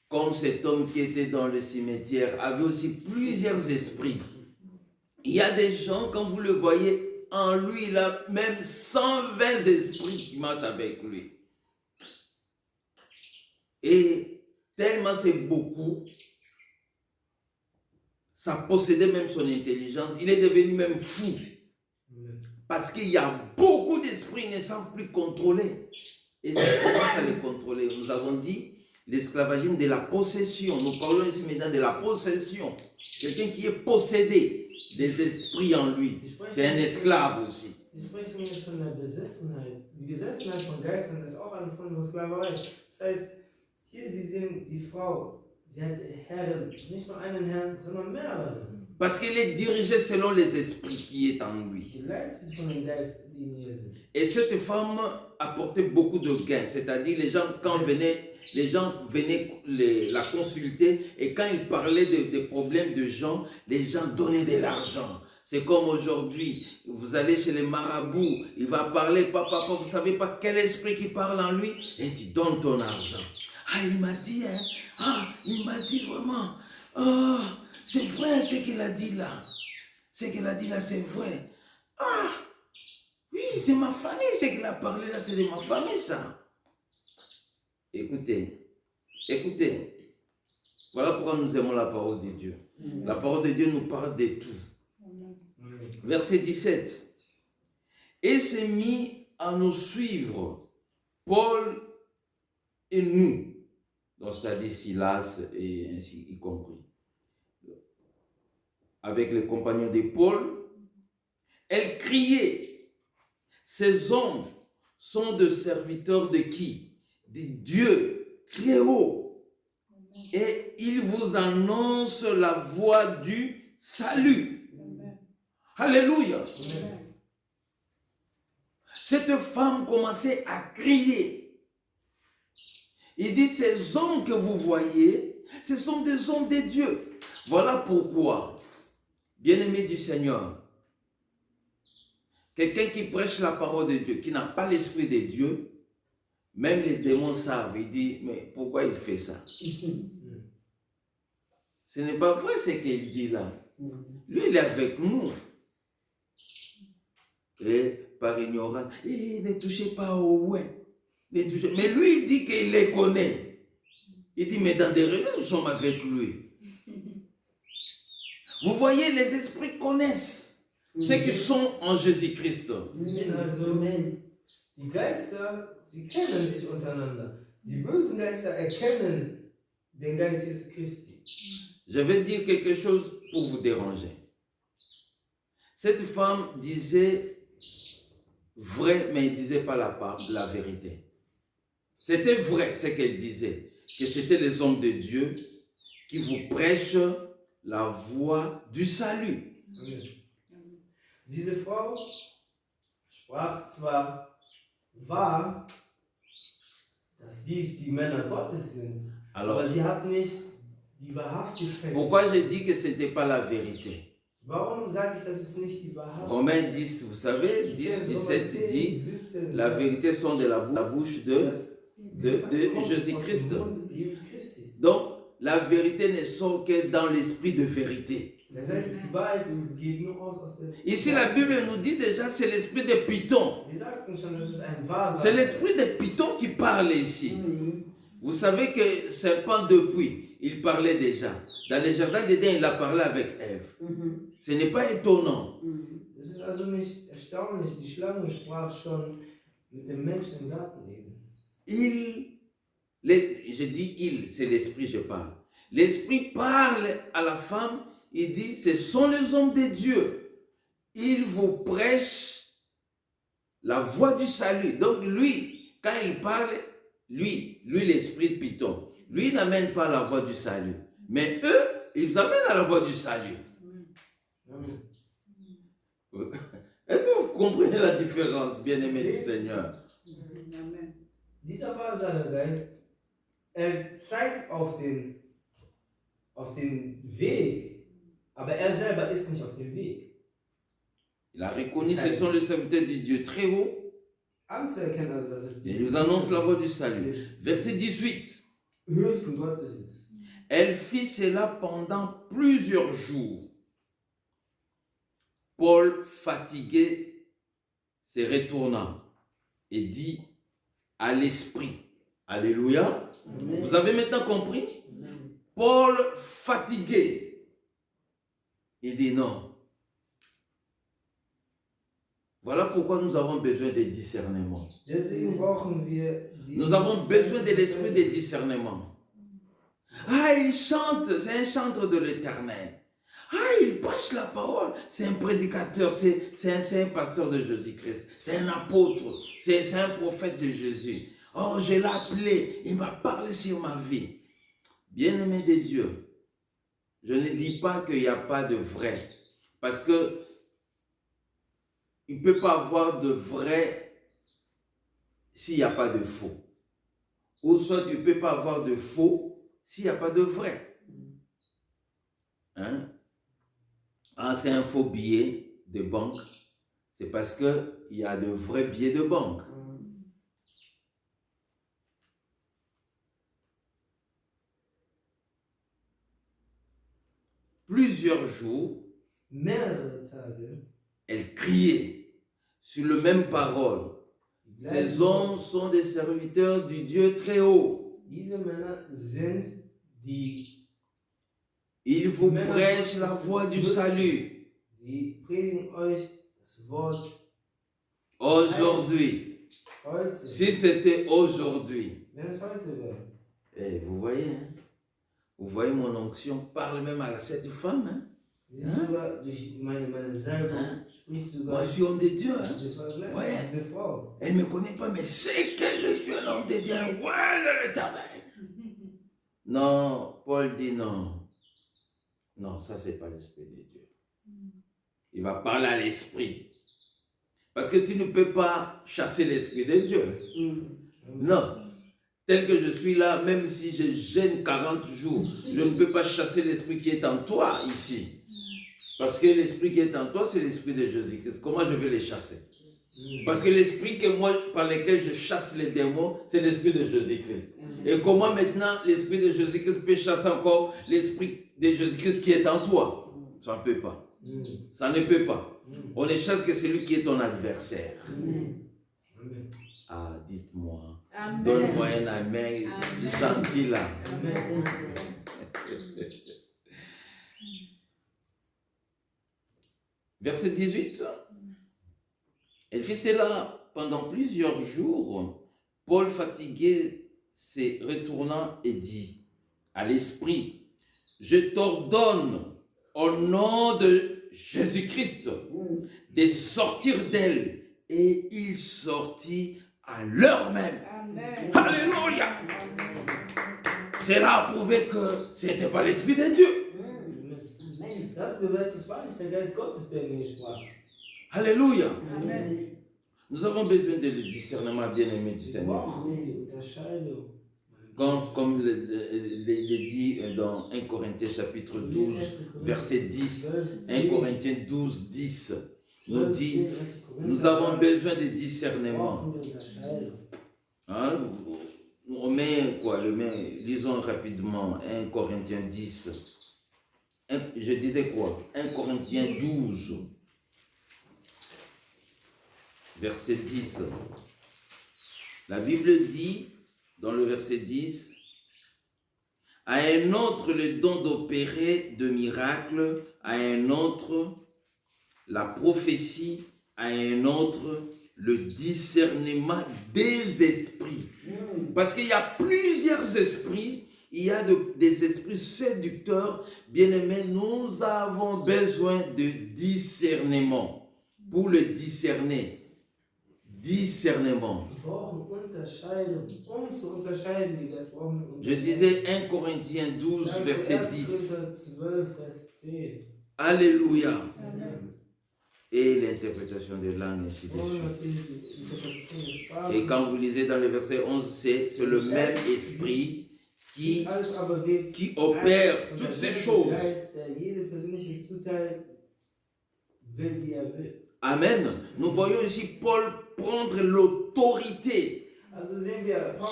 Comme cet homme qui était dans le cimetière avait aussi plusieurs esprits. Il y a des gens, quand vous le voyez, en lui, il a même 120 esprits qui marchent avec lui. Et tellement c'est beaucoup, ça possédait même son intelligence. Il est devenu même fou. Parce qu'il y a beaucoup d'esprits qui ne savent plus contrôler. Et ça commence à les contrôler. Nous avons dit l'esclavagisme de la possession. Nous parlons ici maintenant de la possession. Quelqu'un qui est possédé des esprits en lui. C'est un esclave aussi. Wir sprechen jetzt von der Besessenheit. Die Besessenheit von Geistern ist auch eine Form von Sklaverei. Das heißt, hier wir sehen die Frau, sie hat Herren, nicht nur einen Herrn, sondern mehrere. Parce qu'il est dirigé selon les esprits qui est en lui. Geleitet von den Geistern, die in ihr sind. Et cette femme apportait beaucoup de gains. C'est-à-dire, les gens, quand venaient, la consulter et quand il parlait des problèmes de gens, les gens donnaient de l'argent. C'est comme aujourd'hui, vous allez chez les marabouts, il va parler, papa, vous ne savez pas quel esprit qui parle en lui, et tu donnes ton argent. Ah, il m'a dit, hein, il m'a dit vraiment, c'est vrai ce qu'il a dit là. Ce qu'il a dit là, c'est vrai. Ah, oui, c'est ma famille, ce qu'il a parlé là, c'est de ma famille ça. Écoutez, voilà pourquoi nous aimons la parole de Dieu. La parole de Dieu nous parle de tout. Verset 17. Et s'est mis à nous suivre, Paul et nous, donc c'est-à-dire Silas et ainsi y compris, avec les compagnons de Paul, elle criait, ces hommes sont des serviteurs de qui? De Dieu très haut. Et ils vous annoncent la voie du salut. Alléluia. Amen. Cette femme commençait à crier. Il dit, ces hommes que vous voyez, ce sont des hommes de Dieu. Voilà pourquoi, bien-aimés du Seigneur, quelqu'un qui prêche la parole de Dieu, qui n'a pas l'esprit de Dieu, même les démons savent. Il dit, mais pourquoi il fait ça? Ce n'est pas vrai ce qu'il dit là. Lui, il est avec nous. Et par ignorance. Et ne touchez pas au ouais. Ne touchez. Mais lui, il dit qu'il les connaît. Il dit, mais dans des réunions, nous sommes avec lui. Vous voyez, les esprits connaissent ceux qui sont en Jésus-Christ. Die Geister, sie kennen sich untereinander. Die bösen Geister erkennen den Geist Jesus Christi. Je vais dire quelque chose pour vous déranger. Cette femme disait vrai, mais elle ne disait pas la vérité. C'était vrai ce qu'elle disait, que c'était les hommes de Dieu qui vous prêchent la voie du salut. Amen. Diese Frau sprach zwar wahr, dass dies die Männer Gottes sind, Alors, aber sie hat nicht die Wahrhaftigkeit. pourquoi j'ai dit que ce n'était pas la vérité? Warum sage ich, dass es nicht die Wahrheit ist? Romains 10, vous savez, 10, 17 dit, la vérité sont de la bouche de Jésus-Christ. Donc, la vérité ne sort que dans l'esprit de vérité. Das heißt, die Wahrheit geht nur aus der. Ici, la Bible nous dit déjà, c'est l'esprit de Python. Wir sagten schon, das ist ein Wahrsager. C'est l'esprit de Python qui parle ici. Vous savez que serpent depuis, il parlait déjà. Dans le jardin d'Éden, il a parlé avec Ève. Ce n'est pas étonnant. Es ist also nicht erstaunlich, die Schlange sprach schon mit dem Menschen im Garten eben. Je dis il, c'est l'esprit, je parle. L'esprit parle à la femme, il dit, ce sont les hommes de Dieu. Ils vous prêchent la voie du salut. Donc lui, quand il parle, lui l'esprit de Python, lui n'amène pas la voie du salut. Mais eux, ils amènent à la voie du salut. Amen. Est-ce que vous comprenez la différence, bien-aimés du Seigneur? Amen. Dieser Wahrsagergeist, zeigt auf den Weg, aber er selber ist nicht auf dem Weg. Il a reconnu ce sont les serviteurs du Dieu très haut. Anzuerkennen, also dass es Il nous annonce la voie du salut. Verset 18. Höchsten Gottes ist. Elle fit cela pendant plusieurs jours. Paul, fatigué, se retourna et dit à l'esprit. Alléluia. Amen. Vous avez maintenant compris? Amen. Paul, fatigué, il dit non. Voilà pourquoi nous avons besoin de discernement. Deswegen brauchen wir Nous avons besoin de l'esprit de discernement. Ah, il chante, c'est un chanteur de l'Éternel. Ah, il prêche la parole, c'est un prédicateur, c'est un pasteur de Jésus-Christ, c'est un apôtre, c'est un prophète de Jésus. Oh, je l'ai appelé, il m'a parlé sur ma vie. Bien-aimé de Dieu, je ne dis pas qu'il n'y a pas de vrai, parce que il ne peut pas avoir de vrai s'il n'y a pas de faux. Ou soit il ne peut pas avoir de faux s'il n'y a pas de vrai. Hein? Ah, c'est un faux billet de banque. C'est parce qu'il y a de vrais billets de banque. Plusieurs jours, mehrere Tage. elle criait sur le même parole. Ces hommes sont des serviteurs du Dieu très haut. Diese Männer sind die. Ils vous prêchent la voie du salut. Sie predigen euch das Wort Aujourd'hui, heute. si c'était aujourd'hui, Wenn es heute wäre. eh, vous voyez mon onction parle même à cette femme. Hein? Siehst du sogar durch meine Salbung sprichst du Moi, sogar je suis homme de Dieu. Hein? diese Vergleich, Ouais. diese Frau. Elle ne me connaît pas, mais c'est que je suis un homme de Dieu, un roi de l'Éternel. Non, Paul dit non. Non, ça, c'est pas l'Esprit de Dieu. Il va parler à l'Esprit. Parce que tu ne peux pas chasser l'Esprit de Dieu. Non. Tel que je suis là, même si je gêne 40 jours, je ne peux pas chasser l'Esprit qui est en toi ici. Parce que l'Esprit qui est en toi, c'est l'Esprit de Jésus-Christ. Comment je vais les chasser? Parce que l'Esprit que moi, par lequel je chasse les démons, c'est l'Esprit de Jésus-Christ. Et comment maintenant l'Esprit de Jésus-Christ peut chasser encore l'Esprit de Jésus-Christ qui est en toi? Ça ne peut pas. Ça ne peut pas. On ne chasse que celui qui est ton adversaire. Amen. Ah, dites-moi. Amen. Donne-moi un amen gentil là. Amen. Verset 18. Elle fit cela pendant plusieurs jours. Paul, fatigué, se retourna et dit à l'esprit, je t'ordonne au nom de Jésus-Christ de sortir d'elle. Et il sortit à l'heure même. Amen. Alléluia. Cela a prouvé que ce n'était pas l'Esprit de Dieu. Das beweist, es war nicht der Geist Gottes, der in mir sprach. Alléluia. Amen. Nous avons besoin de le discernement bien-aimé du Seigneur. Wow, die Unterscheidung. Comme le dit dans 1 Corinthiens chapitre 12, verset 10. 1 Corinthiens 12, 10 nous dit, nous avons besoin de discernement. Hein? On met quoi? Lisons rapidement 1 Corinthiens 10. Je disais quoi? 1 Corinthiens 12, verset 10. La Bible dit, dans le verset 10, à un autre le don d'opérer de miracles, à un autre la prophétie, à un autre le discernement des esprits. Parce qu'il y a plusieurs esprits, il y a des esprits séducteurs. Bien-aimés, nous avons besoin de discernement pour le discerner. Discernement. Je disais 1 Corinthiens 12, verset 10. Alléluia. Et l'interprétation de langue, ainsi de suite. Et quand vous lisez dans le verset 11, c'est le même esprit qui opère toutes ces choses. Amen. Nous voyons ici Paul prendre l'autorité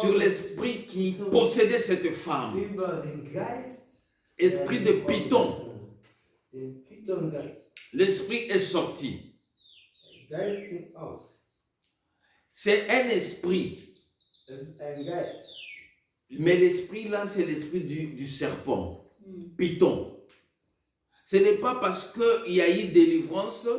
sur l'esprit qui possédait cette femme. Esprit de Python. L'esprit est sorti. C'est un esprit. Mais l'esprit là, c'est l'esprit du serpent. Python. Ce n'est pas parce qu'il y a eu délivrance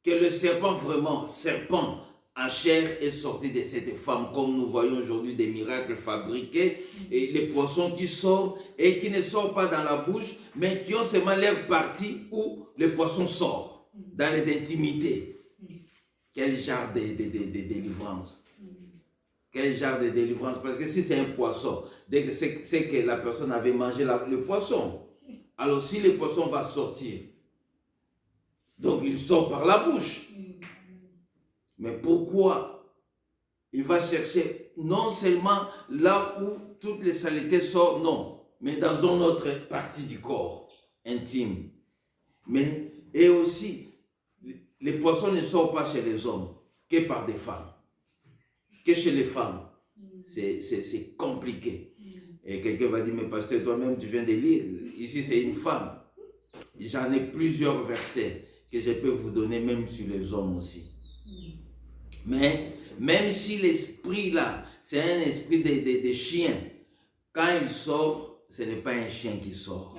que le serpent vraiment, serpent en chair est sorti de cette femme, comme nous voyons aujourd'hui des miracles fabriqués, et les poissons qui sortent et qui ne sortent pas dans la bouche, mais qui ont seulement l'air partie où le poisson sort, dans les intimités. Quel genre de délivrance? Quel genre de délivrance? Parce que si c'est un poisson, c'est que la personne avait mangé le poisson. Alors si le poisson va sortir, donc il sort par la bouche. Mais pourquoi il va chercher non seulement là où toutes les saletés sortent, non, mais dans une autre partie du corps intime. Mais, et aussi, les poissons ne sortent pas chez les hommes, que par des femmes. Que chez les femmes. C'est compliqué. Et quelqu'un va dire, mais pasteur, toi-même, tu viens de lire. Ici, c'est une femme. J'en ai plusieurs versets que je peux vous donner, même sur les hommes aussi. Mais même si l'esprit là, c'est un esprit de chien, quand il sort, ce n'est pas un chien qui sort.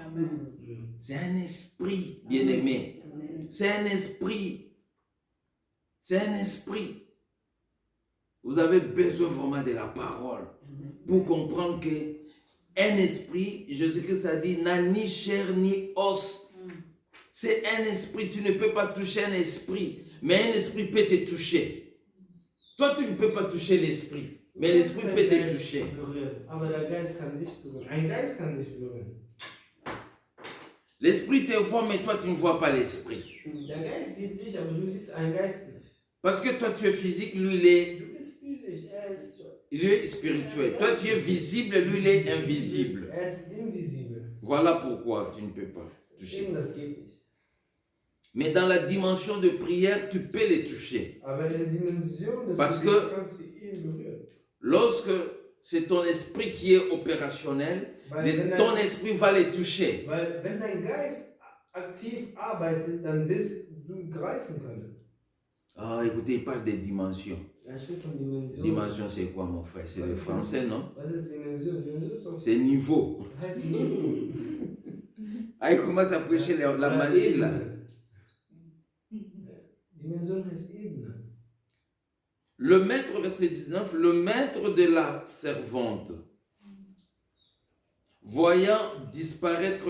C'est un esprit, bien-aimé. C'est un esprit. C'est un esprit. Vous avez besoin vraiment de la parole pour comprendre qu'un esprit, Jésus-Christ a dit, n'a ni chair ni os. C'est un esprit, tu ne peux pas toucher un esprit, mais un esprit peut te toucher. Toi, tu ne peux pas toucher l'esprit, mais l'esprit peut te toucher. L'esprit te voit, mais toi, tu ne vois pas l'esprit. Parce que toi, tu es physique, lui, il est spirituel. Toi, tu es visible, lui, il est invisible. Voilà pourquoi tu ne peux pas toucher. Mais dans la dimension de prière, tu peux les toucher. Parce que lorsque c'est ton esprit qui est opérationnel, ton esprit va les toucher. aktiv arbeitet, dann wirst du greifen können. Ah, écoutez, il parle des dimensions. Er spricht von Dimensionen. Dimension, c'est quoi, mon frère? C'est le français, non? Was ist Dimension? Dimension sont- C'est niveau. heißt Niveau. Ah, il commence à prêcher la magie, là. Dimension heißt Ebene. Le maître, verset 19, le maître de la servante, voyant disparaître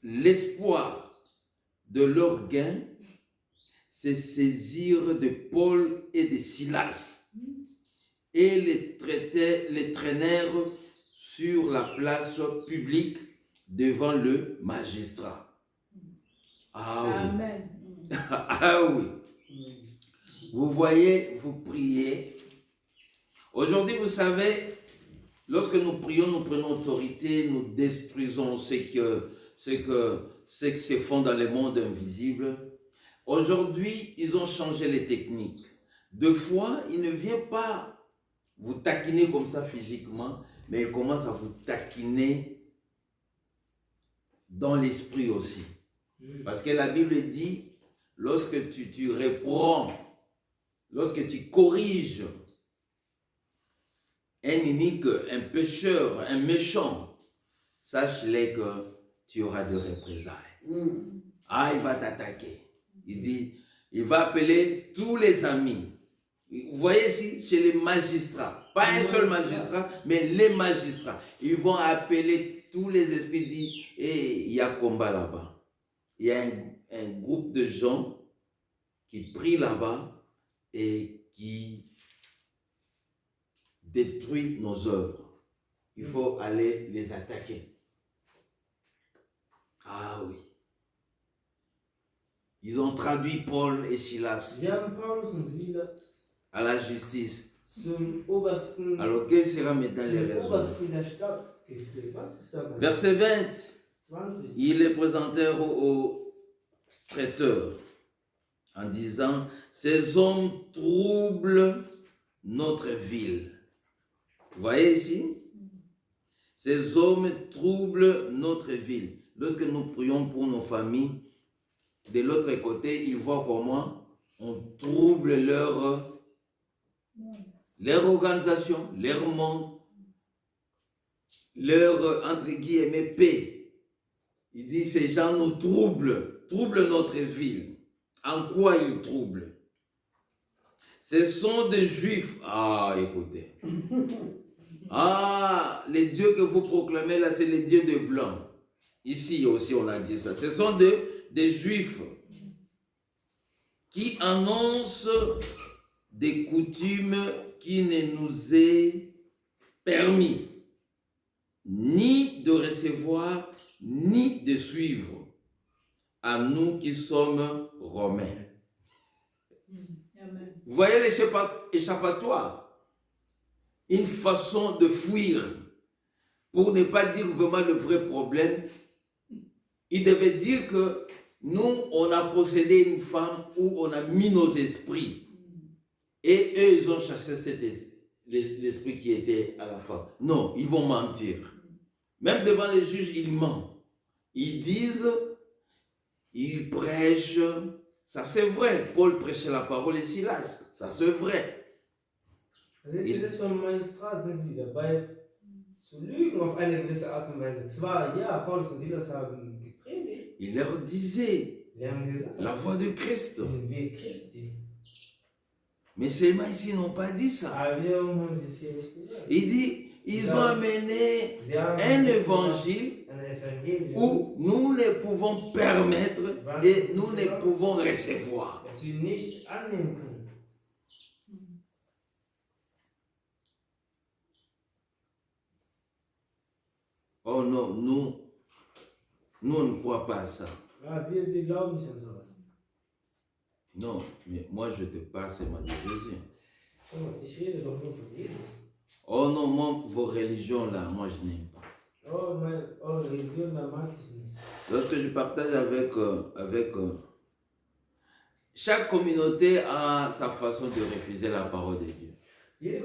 l'espoir de leur gain, se saisirent de Paul et de Silas et les traînèrent sur la place publique devant le magistrat. Ah oui. Amen. Ah oui. Vous voyez, vous priez. Aujourd'hui, vous savez, lorsque nous prions, nous prenons autorité, nous détruisons ce qui se font dans le monde invisible. Aujourd'hui, ils ont changé les techniques. Deux fois, il ne vient pas vous taquiner comme ça physiquement, mais il commence à vous taquiner dans l'esprit aussi. Parce que la Bible dit, lorsque tu reprends, lorsque tu corriges un inique, un pécheur, un méchant, sache-le que tu auras de représailles. Ah, il va t'attaquer. Il dit, il va appeler tous les amis. Vous voyez ici, chez les magistrats, pas un seul magistrat, mais les magistrats. Ils vont appeler tous les esprits, dit, et il y a combat là-bas. Il y a un groupe de gens qui prient là-bas et qui détruit nos œuvres. Il faut aller les attaquer. Ah oui. Ils ont traduit Paul et Silas Sie haben Paulus und Silas à la justice. zum Obersten, Alors, quelles seront maintenant les zum raisons? Obersten der Stadt geführt. Was ist da passiert? Verset 20. 20. Ils les présentèrent au prêteur en disant, ces hommes troublent notre ville. Vous voyez ici? Ces hommes troublent notre ville. Lorsque nous prions pour nos familles, de l'autre côté, ils voient comment on trouble leur organisation, leur monde, leur, entre guillemets, paix. Il dit, ces gens nous troublent notre ville. En quoi ils troublent? Ce sont des Juifs. Ah, écoutez. Ah, les dieux que vous proclamez là, c'est les dieux de blanc. Ici aussi, on a dit ça. Ce sont des Juifs qui annoncent des coutumes qui ne nous est permis ni de recevoir, ni de suivre, à nous qui sommes romains. Amen. Vous voyez l'échappatoire? Une façon de fuir, pour ne pas dire vraiment le vrai problème. Il devait dire que nous, on a possédé une femme où on a mis nos esprits. Et eux, ils ont chassé l'esprit qui était à la femme. Non, ils vont mentir. Même devant les juges, ils mentent. Ils disent, ils prêchent. Ça c'est vrai. Paul prêchait la parole et Silas. Ça c'est vrai. Seht ihr das vom Magistrat? Sind sie dabei zu lügen auf eine gewisse Art und Weise? Zwar, ja, Paulus und Silas haben gepredigt. Il leur disait Sie haben gesagt, la voix de Christ. den Weg Christi. Mais ces mains ici n'ont pas dit ça. Aber wiederum haben sie es hier nicht gesagt. Il dit, ils ont amené Sie haben un évangile ein Evangelium, où nous ne pouvons permettre et nous ne pouvons recevoir. das wir nicht annehmen können. Oh non, nous on ne croit pas à ça. Ja, wir glauben nicht an sowas. Non, mais moi je te parle seulement de Jésus. Oh, ich rede doch nur von Jesus. Oh non, moi, vos religions là, moi je n'aime pas. Oh, Religion, da mag ich nicht. Lorsque je partage avec chaque communauté a sa façon de refuser la parole de Dieu. Jede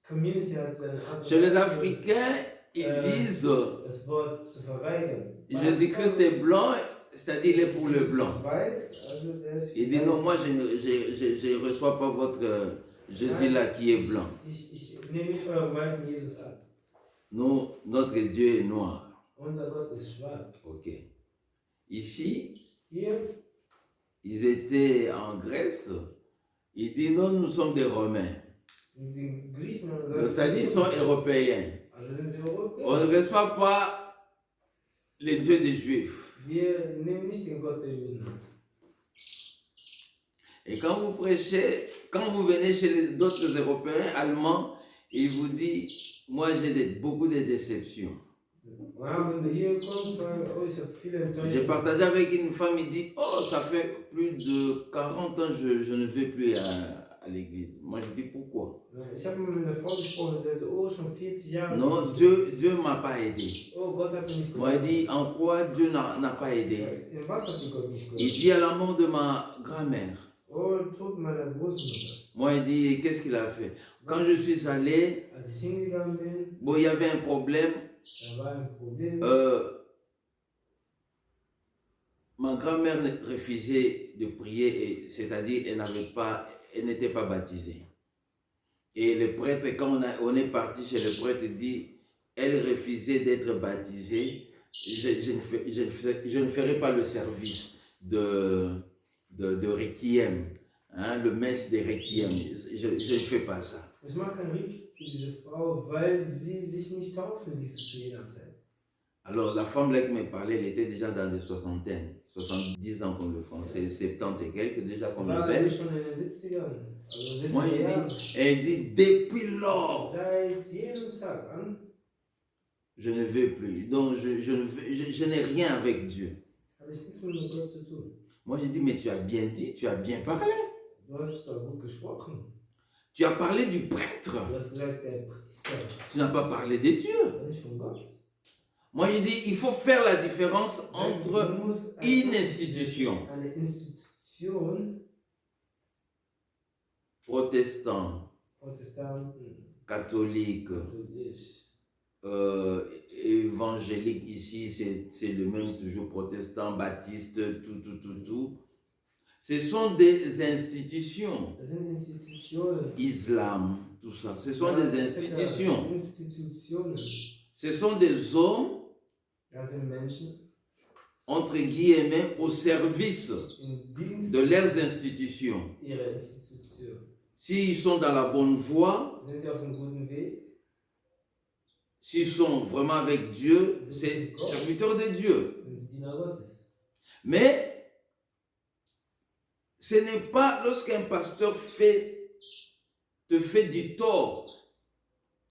Community hat seine Art. Chez les Africains, ils disent das Wort zu verweigern. Jésus-Christ est blanc, c'est-à-dire il est pour le blanc. Weiß, also der ist Il dit non, moi je ne reçois pas votre Jésus là qui est blanc. Ich nehme nicht euren weißen Jesus an. Nous, notre Dieu est noir. Unser Gott ist schwarz. Ok. Ici, Hier, ils étaient en Grèce. Il dit non, nous sommes des Romains. die Griechen und Donc, c'est-à-dire ils sont européens. also sind sie Europäer. On ne reçoit pas les dieux des Juifs. Wir nehmen nicht den Gott der Juden an. Et quand vous prêchez, quand vous venez chez d'autres Européens, Allemands, ils vous disent, moi j'ai beaucoup de déceptions. Ja, wenn du hier kommst, sagen, oh, ich habe viele J'ai Enttäuschungen. partagé avec une femme, il dit, oh, ça fait plus de 40 ans, je ne vais plus à l'église. Moi je dis, pourquoi? Ich habe mit einer Frau gesprochen, die sagte, oh, schon 40 Jahre. Non, Dieu ne m'a pas aidé. Oh, Gott hat mich nicht Moi il geholfen. dit, en quoi Dieu n'a pas aidé? In was hat dir Gott nicht Il geholfen? dit à la mort de ma grand-mère. Oh, Tod meiner Großmutter. Moi il dit, qu'est-ce qu'il a fait? Quand je suis allé, Als ich hingegangen bin, bon, il y avait un problème. da war ein Problem. Ma grand-mère refusait de prier, c'est-à-dire elle n'était pas baptisée. Et le prêtre, quand on est parti chez le prêtre, il dit, elle refusait d'être baptisée. Je ne ferai pas le service de Requiem, hein, le messe de Requiem. Je ne fais pas ça. Ich mache keinen Rieg für diese Frau, weil sie sich nicht taufen ließ zu jener Zeit. Alors la femme là qui me parlait, elle était déjà dans les soixantaines, 70 ans comme le français, 70 et quelques déjà comme le War belge. sie schon in den 70ern. Also Moi 70 je Jahren. dis, elle dit, depuis lors, Seit jenem Tag an je ne veux plus. Donc je n'ai rien avec Dieu. habe ich nichts mehr mit Gott zu tun. Moi je dis, mais tu as bien dit, tu as bien parlé. Du hast zwar gut gesprochen. Tu as parlé du prêtre. Du hast gesagt, der Priester, Tu n'as pas parlé des dieux. aber nicht von Gott. Moi je dis, il faut faire la différence Du entre musst une institution, eine Institution, protestant, Protestanten, catholique, katholisch, évangélique ici, c'est le même, toujours protestant, baptiste, tout. Ce sont des institutions. das sind Institutionen. Islam, tout ça. Ce sont Ja, des etc. institutions. Institutionen. Ce sont des hommes, Das sind Menschen entre guillemets, au service im Dienst de leurs institutions. ihrer Institution. S'ils sont dans la bonne voie, Sind sie auf einem guten Weg? s'ils sont vraiment avec Dieu, c'est serviteurs de Dieu. Sind sie Diener Gottes? Mais ce n'est pas lorsqu'un pasteur te fait du tort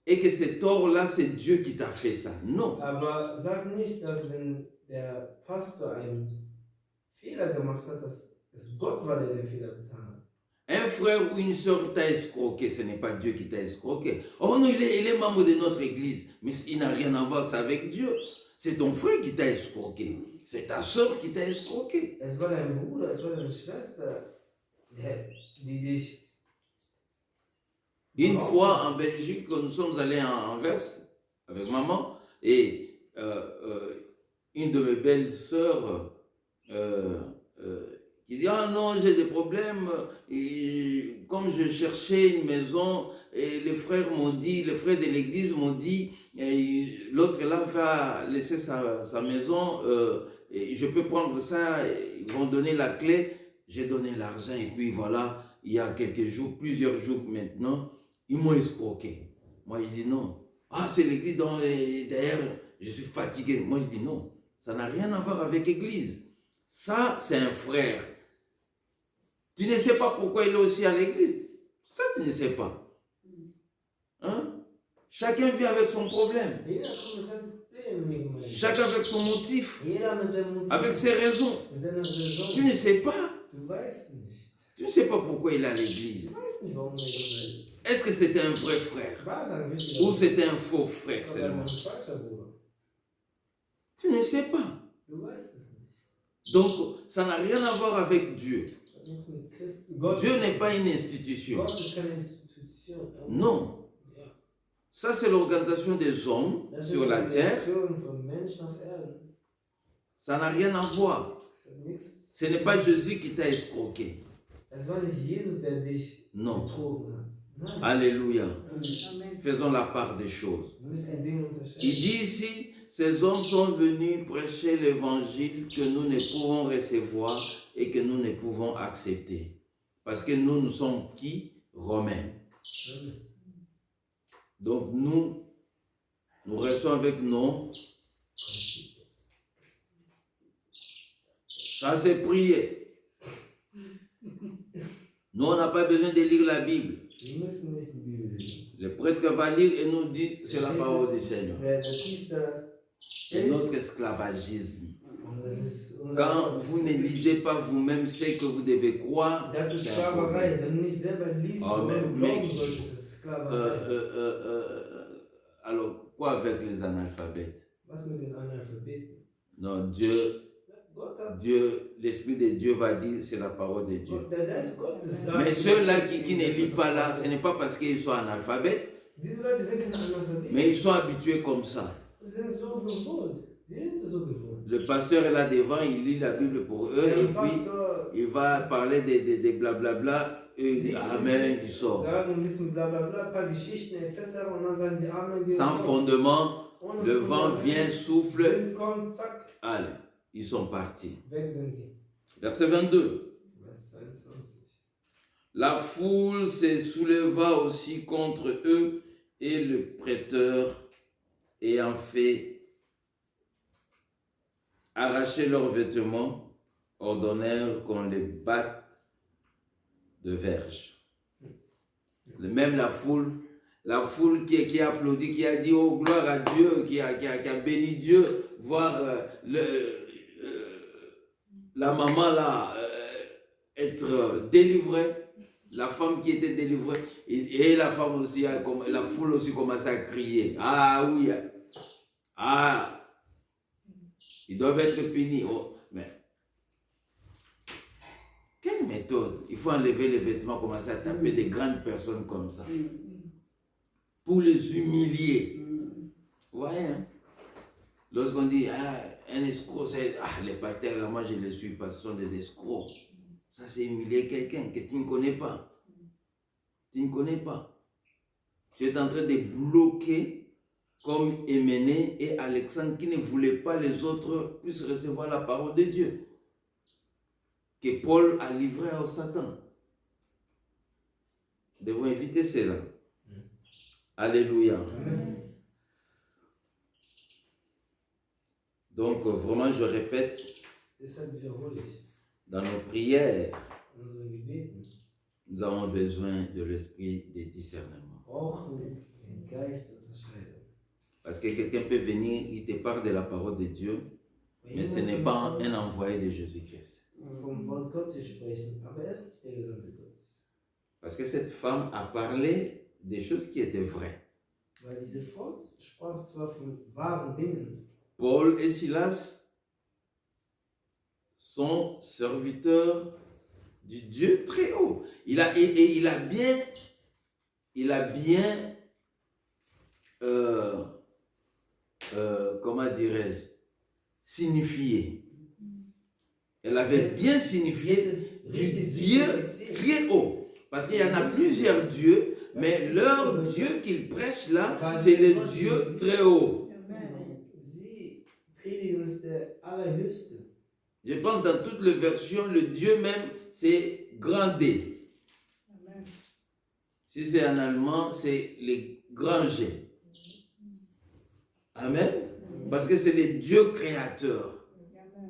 et que ce tort-là, c'est Dieu qui t'a fait ça. Non. Aber sag nicht, dass wenn der Pastor einen Fehler gemacht hat, dass es Gott war, der den Fehler getan hat. Un frère ou une soeur t'a escroqué, ce n'est pas Dieu qui t'a escroqué. Oh non, il est membre de notre église, mais il n'a rien à voir ça avec Dieu. C'est ton frère qui t'a escroqué. C'est ta soeur qui t'a escroqué. Es war dein Bruder, es war deine Schwester, die dich. Une fois en Belgique, nous sommes allés en Anvers avec maman et une de mes belles sœurs qui dit, ah non, j'ai des problèmes, et comme je cherchais une maison, et les frères de l'église m'ont dit, l'autre là va laisser sa maison, et je peux prendre ça, ils vont donner la clé. J'ai donné l'argent et puis voilà, il y a quelques jours, plusieurs jours maintenant, ils m'ont escroqué. Moi je dis non. Ah, c'est l'église, d'ailleurs, je suis fatigué. Moi je dis non, ça n'a rien à voir avec l'église. Ça, c'est un frère. Tu ne sais pas pourquoi il est aussi à l'église. Ça, tu ne sais pas. Hein? Chacun vit avec son problème. Jeder kommt mit seinem Problem in die Gemeinde. Chacun avec son motif. Jeder mit seinem Motiv. Avec ses raisons. Mit seiner Raison. Tu ne sais pas. Du weißt nicht. Tu ne sais pas pourquoi il est à l'église. Du weißt nicht, warum er Gemeinde ist. Est-ce que c'était un vrai frère? War es ein richtiger Ou Bruder? c'était un faux frère Oder ist seulement? es ein falscher Bruder? Tu ne sais pas. Du weißt es nicht. Donc, ça n'a rien à voir avec Dieu. Das hat nichts mit Christen. Gott, Dieu n'est pas une institution. Gott ist keine Institution. Non. Ja. Ça, c'est l'organisation des hommes Das sur ist la eine terre. Organisation von Menschen auf Erden. Ça n'a rien à voir. Es hat nichts. Ce n'est pas Jésus qui t'a escroqué. Es war nicht Jesus, der dich Non. betrogen hat. Nein. Alléluia. Amen. Faisons la part des choses. Wir müssen die Dinge Il unterscheiden. dit ici, ces hommes sont venus prêcher l'évangile que nous ne pouvons recevoir et que nous ne pouvons accepter. Parce que nous sommes qui? Romains. Amen. Donc nous restons avec nos... Ça c'est prier. Nous, on n'a pas besoin de lire la Bible. Wir müssen nicht die Bibel lesen. Le prêtre va lire et nous dit, c'est la parole du Seigneur. Der Priester C'est notre esclavagisme. und das ist unser Quand vous ne lisez pas vous-même ce que vous devez croire, Das ist c'est un problème. Sklaverei. Wenn du nicht selber liest, Oh, wo du mais- glauben solltest, das ist Sklaverei. Alors, quoi avec les analphabètes? Was mit den Analphabeten? Non, Dieu, Gott hat l'Esprit de Dieu va dire, c'est la parole de Dieu. Der Geist Gottes sagt. Mais ceux-là qui ne lisent pas là, ce n'est pas parce qu'ils sont analphabètes, Diese Leute sind keine Analphabeten. mais ils sont habitués comme ça. Sie sind so gewohnt. Sie sind so gewohnt. Le pasteur est là devant, il lit la Bible pour eux Der et puis Pastor il va parler des blablabla et il dit Amen, il sort. sagen ein bisschen bla bla bla, ein paar Geschichten etc. Und dann sagen sie Amen. gehen Sans raus. fondement, Ohne le vent Fundament. vient, souffle, Wind kommt, zack, allez, ils sont partis. weg sind sie. Verset 22. Vers 22. La foule se souleva aussi contre eux et le prêteur, ayant fait arracher leurs vêtements, ordonnèrent qu'on les batte de verge. Même la foule qui applaudit, qui a dit oh gloire à Dieu, qui a béni Dieu, voir la maman là être délivrée, la femme qui était délivrée, et la femme aussi, la foule aussi commençait à crier. Ah oui, ah, ils doivent être punis. Oh, mais quelle méthode? Il faut enlever les vêtements, commencer à taper des grandes personnes comme ça, pour les humilier. Ouais, hein? Lorsqu'on dit un escroc, c'est les pasteurs, là, moi je les suis pas, ce sont des escrocs. Ça, c'est humilier quelqu'un que tu ne connais pas. Tu ne connais pas. Tu es en train de bloquer comme Hyménée et Alexandre qui ne voulaient pas les autres puissent recevoir la parole de Dieu. Que Paul a livré au Satan. Nous devons éviter cela. Alléluia. Amen. Donc, vraiment, je répète, Deshalb wiederhole ich. dans nos prières, In unseren Gebeten nous avons besoin de l'esprit de discernement. brauchen wir den Geist der Unterscheidung. Parce que quelqu'un peut venir, il te parle de la parole de Dieu, mais ce n'est pas un envoyé de Jésus-Christ. Vom Wort Gottes sprechen, aber er ist nicht der Gesandte Gottes. Parce que cette femme a parlé des choses qui étaient vraies. Weil diese Frau sprach zwar von wahren Dingen, Paul et Silas sont serviteurs du Dieu très haut. Il a bien, comment dirais-je, signifié. Elle avait bien signifié du Dieu très haut. Parce qu'il y en a plusieurs dieux, mais leur Dieu qu'ils prêchent là, c'est le Dieu très haut. Amen. Sie predigen ist der Allerhöchste. Je pense dans toutes les versions, le Dieu même, c'est grand D. Amen. Si c'est en allemand, c'est le grand G. Amen. Parce que c'est le Dieu créateur. Amen.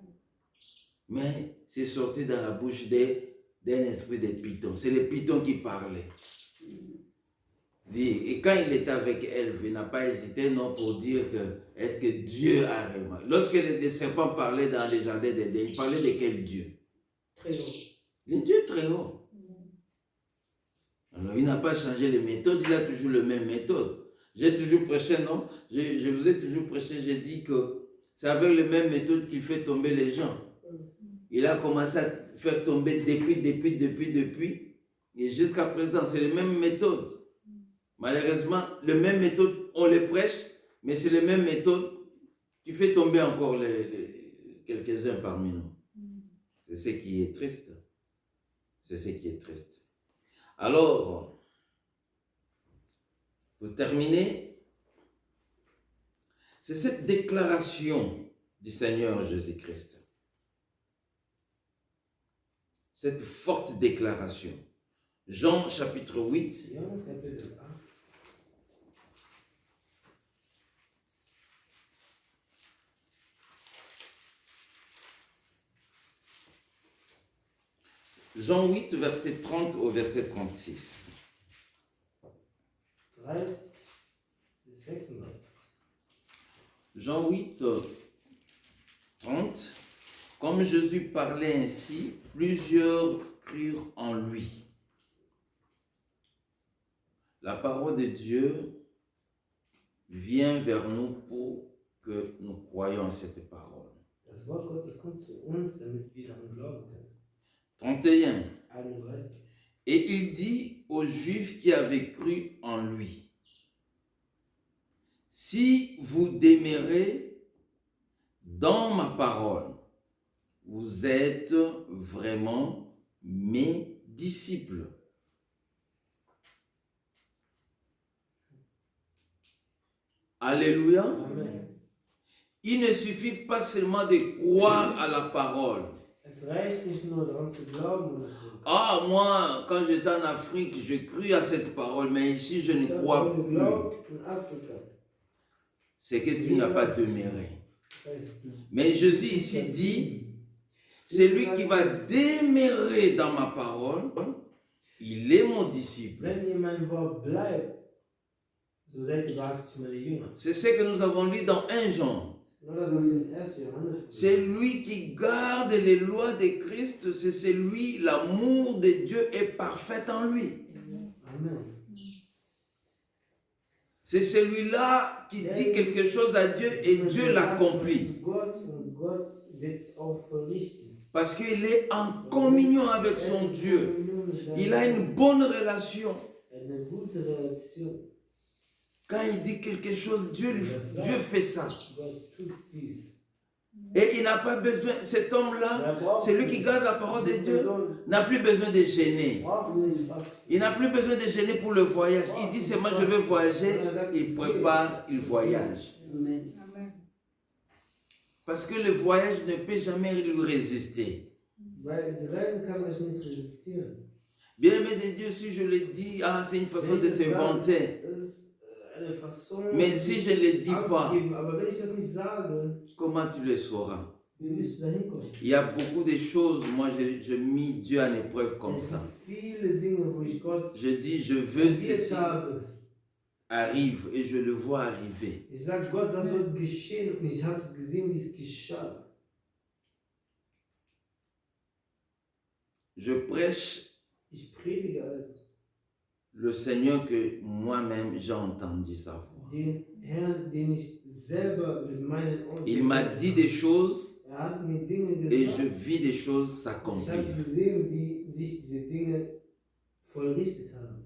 Mais c'est sorti dans la bouche d'un esprit de python. C'est le python qui parlait. Et quand il était avec elle, il n'a pas hésité non pour dire que est-ce que Dieu a réellement. Lorsque les serpents parlaient dans les jardins d'Éden, ils parlaient de quel Dieu? Très haut. Le Dieu très haut. Alors il n'a pas changé les méthodes, il a toujours la même méthode. J'ai toujours prêché, non? Je vous ai toujours prêché, j'ai dit que c'est avec les mêmes méthodes qu'il fait tomber les gens. Il a commencé à faire tomber depuis, et jusqu'à présent, c'est les mêmes méthodes. Malheureusement, les mêmes méthodes, on les prêche, mais c'est les mêmes méthodes qui fait tomber encore quelques-uns parmi nous. C'est ce qui est triste. C'est ce qui est triste. Alors, pour terminer, c'est cette déclaration du Seigneur Jésus-Christ. Cette forte déclaration. Jean chapitre 8. Johannes Kapitel 8. Jean 8, verset 30 au verset 36. 30 bis 36. Jean 8, 30. Comme Jésus parlait ainsi, plusieurs crurent en lui. La parole de Dieu vient vers nous pour que nous croyions à cette parole. Das Wort Gottes kommt zu uns, damit wir daran glauben können. 31. 31. Et il dit aux Juifs qui avaient cru en lui, si vous demeurez dans ma parole, vous êtes vraiment mes disciples. Alléluia. Amen. Il ne suffit pas seulement de croire à la parole. Es reicht nicht nur daran zu glauben und es zu Ah, moi, quand j'étais en Afrique, je crus à cette parole, mais ici, je ne crois plus. glaubt in Afrika. C'est que tu n'as pas demeuré. Das heißt, Mais Jésus ici dit, c'est lui qui va demeurer dans ma parole, il est mon disciple. wenn ihr mein Wort bleibt, so seid ihr wahrhaftig meine Jünger. C'est ce que nous avons lu dans 1 Jean. Nur das ist in 1. Johannes. C'est lui qui garde les lois de Christ, c'est celui, l'amour de Dieu est parfait en lui. Amen. C'est celui-là qui dit quelque chose à Dieu et Dieu l'accomplit. Gott und Gott wird es auch verrichten. Parce qu'il est en communion avec son Dieu. Il a une bonne relation. Eine gute Relation. Quand il dit quelque chose, Dieu fait ça. Gott tut dies. Et il n'a pas besoin, cet homme-là, celui qui garde la parole de Dieu, n'a plus besoin de gêner. Il n'a plus besoin de gêner pour le voyage. Il dit seulement je veux voyager, il prépare, il voyage. Amen. Parce que le voyage ne peut jamais lui résister. Weil die Reise kann euch nicht resistieren. Bien-aimé de Dieu, si je le dis, c'est une façon de se vanter. Das ist eine Façon, Mais si je ne le dis pas, anzugeben. Aber wenn ich das nicht sage, comment tu le sauras? wie wirst du da hinkommen? Il y a beaucoup de choses, moi je mis Dieu en épreuve comme Es ça. gibt viele Dinge, wo ich Gott Je dis, je veux probiert ceci habe. arrive et je le vois arriver. Ich sage Gott, das soll geschehen und ich habe es gesehen, wie es geschah. Je prêche Ich predige als le Seigneur que moi-même j'ai entendu sa voix. den Herrn, den ich selber mit meinen Ohren Il m'a dit des choses hat mir Dinge et gesagt. je vis des choses Ich s'accomplir. habe gesehen, wie sich diese Dinge vollrichtet haben.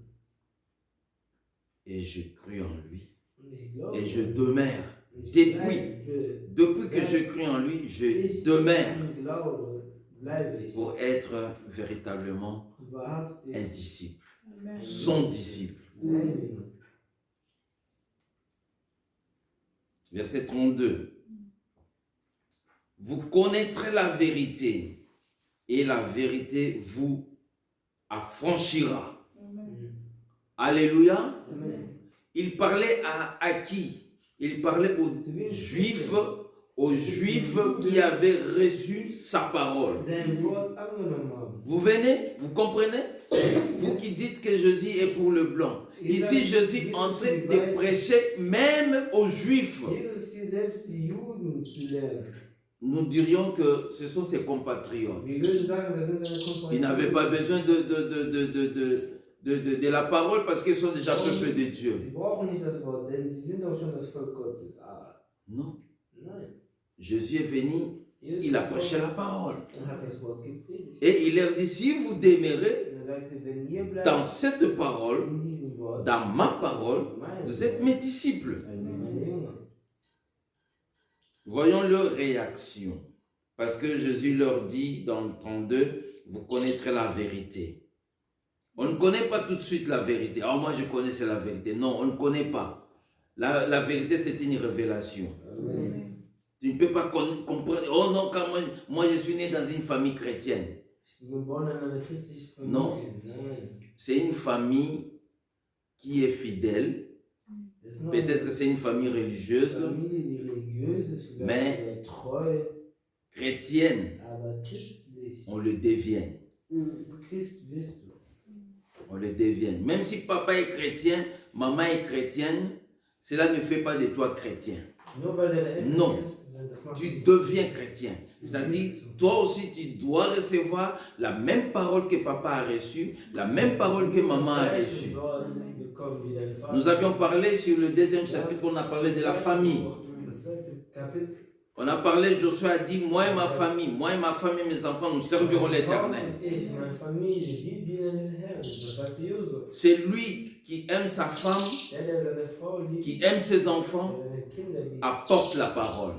Et je crus en lui. Und ich glaube, Et je demeure. und ich depuis- bleibe, Depuis que je cru en lui, je ich demeure im Glaube bleibe ich pour être véritablement wahrhaftig un disciple, Amen. son disciple. sein Jünger. Verset 32. Vous connaîtrez la vérité et la vérité vous affranchira. Amen. Alléluia. Amen. Il parlait à qui? Il parlait aux Juifs qui avaient reçu sa parole. Sein Wort angenommen haben. Vous venez? Vous comprenez? Vous qui dites que Jésus est pour le blanc. Ici, Jésus est en train de prêcher même aux Juifs. Jesus hier selbst die Juden zu lernen. Nous dirions que ce sont ses compatriotes. Wir würden sagen, das sind seine Ils Konkurrenten. n'avaient pas besoin de la parole parce qu'ils sont déjà peuple de Dieu. Sie brauchen nicht das Wort, denn sie sind doch schon das Volk Gottes. Ah, Non. nein. Jésus est venu, Jesus il a ist prêché la parole. gekommen und hat das Wort gepredigt. Et il leur dit, si vous demeurez Und er sagte, wenn ihr bleibt dans cette parole, in diesem Wort, dans ma parole, mein vous êtes Wort, mes disciples. seid ihr meine Jünger. Voyons leur réaction. Parce que Jésus leur dit dans le 32, vous connaîtrez la vérité. On ne connaît pas tout de suite la vérité. Oh, moi je connaissais la vérité. Non, on ne connaît pas. La vérité, c'est une révélation. Amen. Tu ne peux pas comprendre. Oh non, quand moi je suis né dans une famille chrétienne. Ich bin geboren in einer christlichen Familie. Non. Nein. C'est une famille qui est fidèle. Es ist nur Peut-être que c'est une famille eine religieuse, Familie, die religiös ist, vielleicht Mais- sehr treu, chrétienne. aber christlich. On le devienne. Christ bist du. On le devienne. Même si papa est chrétien, maman est chrétienne, cela ne fait pas de toi chrétien. Nur weil deine Eltern Non. Christen sind, das macht Tu dich deviens nicht chrétien. C'est-à-dire, toi aussi, tu dois recevoir la même parole que papa a reçue, la même parole que maman a reçue. Nous avions parlé sur le deuxième chapitre, on a parlé de la famille. On a parlé, Josué a dit, moi et ma famille, mes enfants, nous servirons l'Éternel. C'est lui qui aime sa femme, qui aime ses enfants, apporte la parole.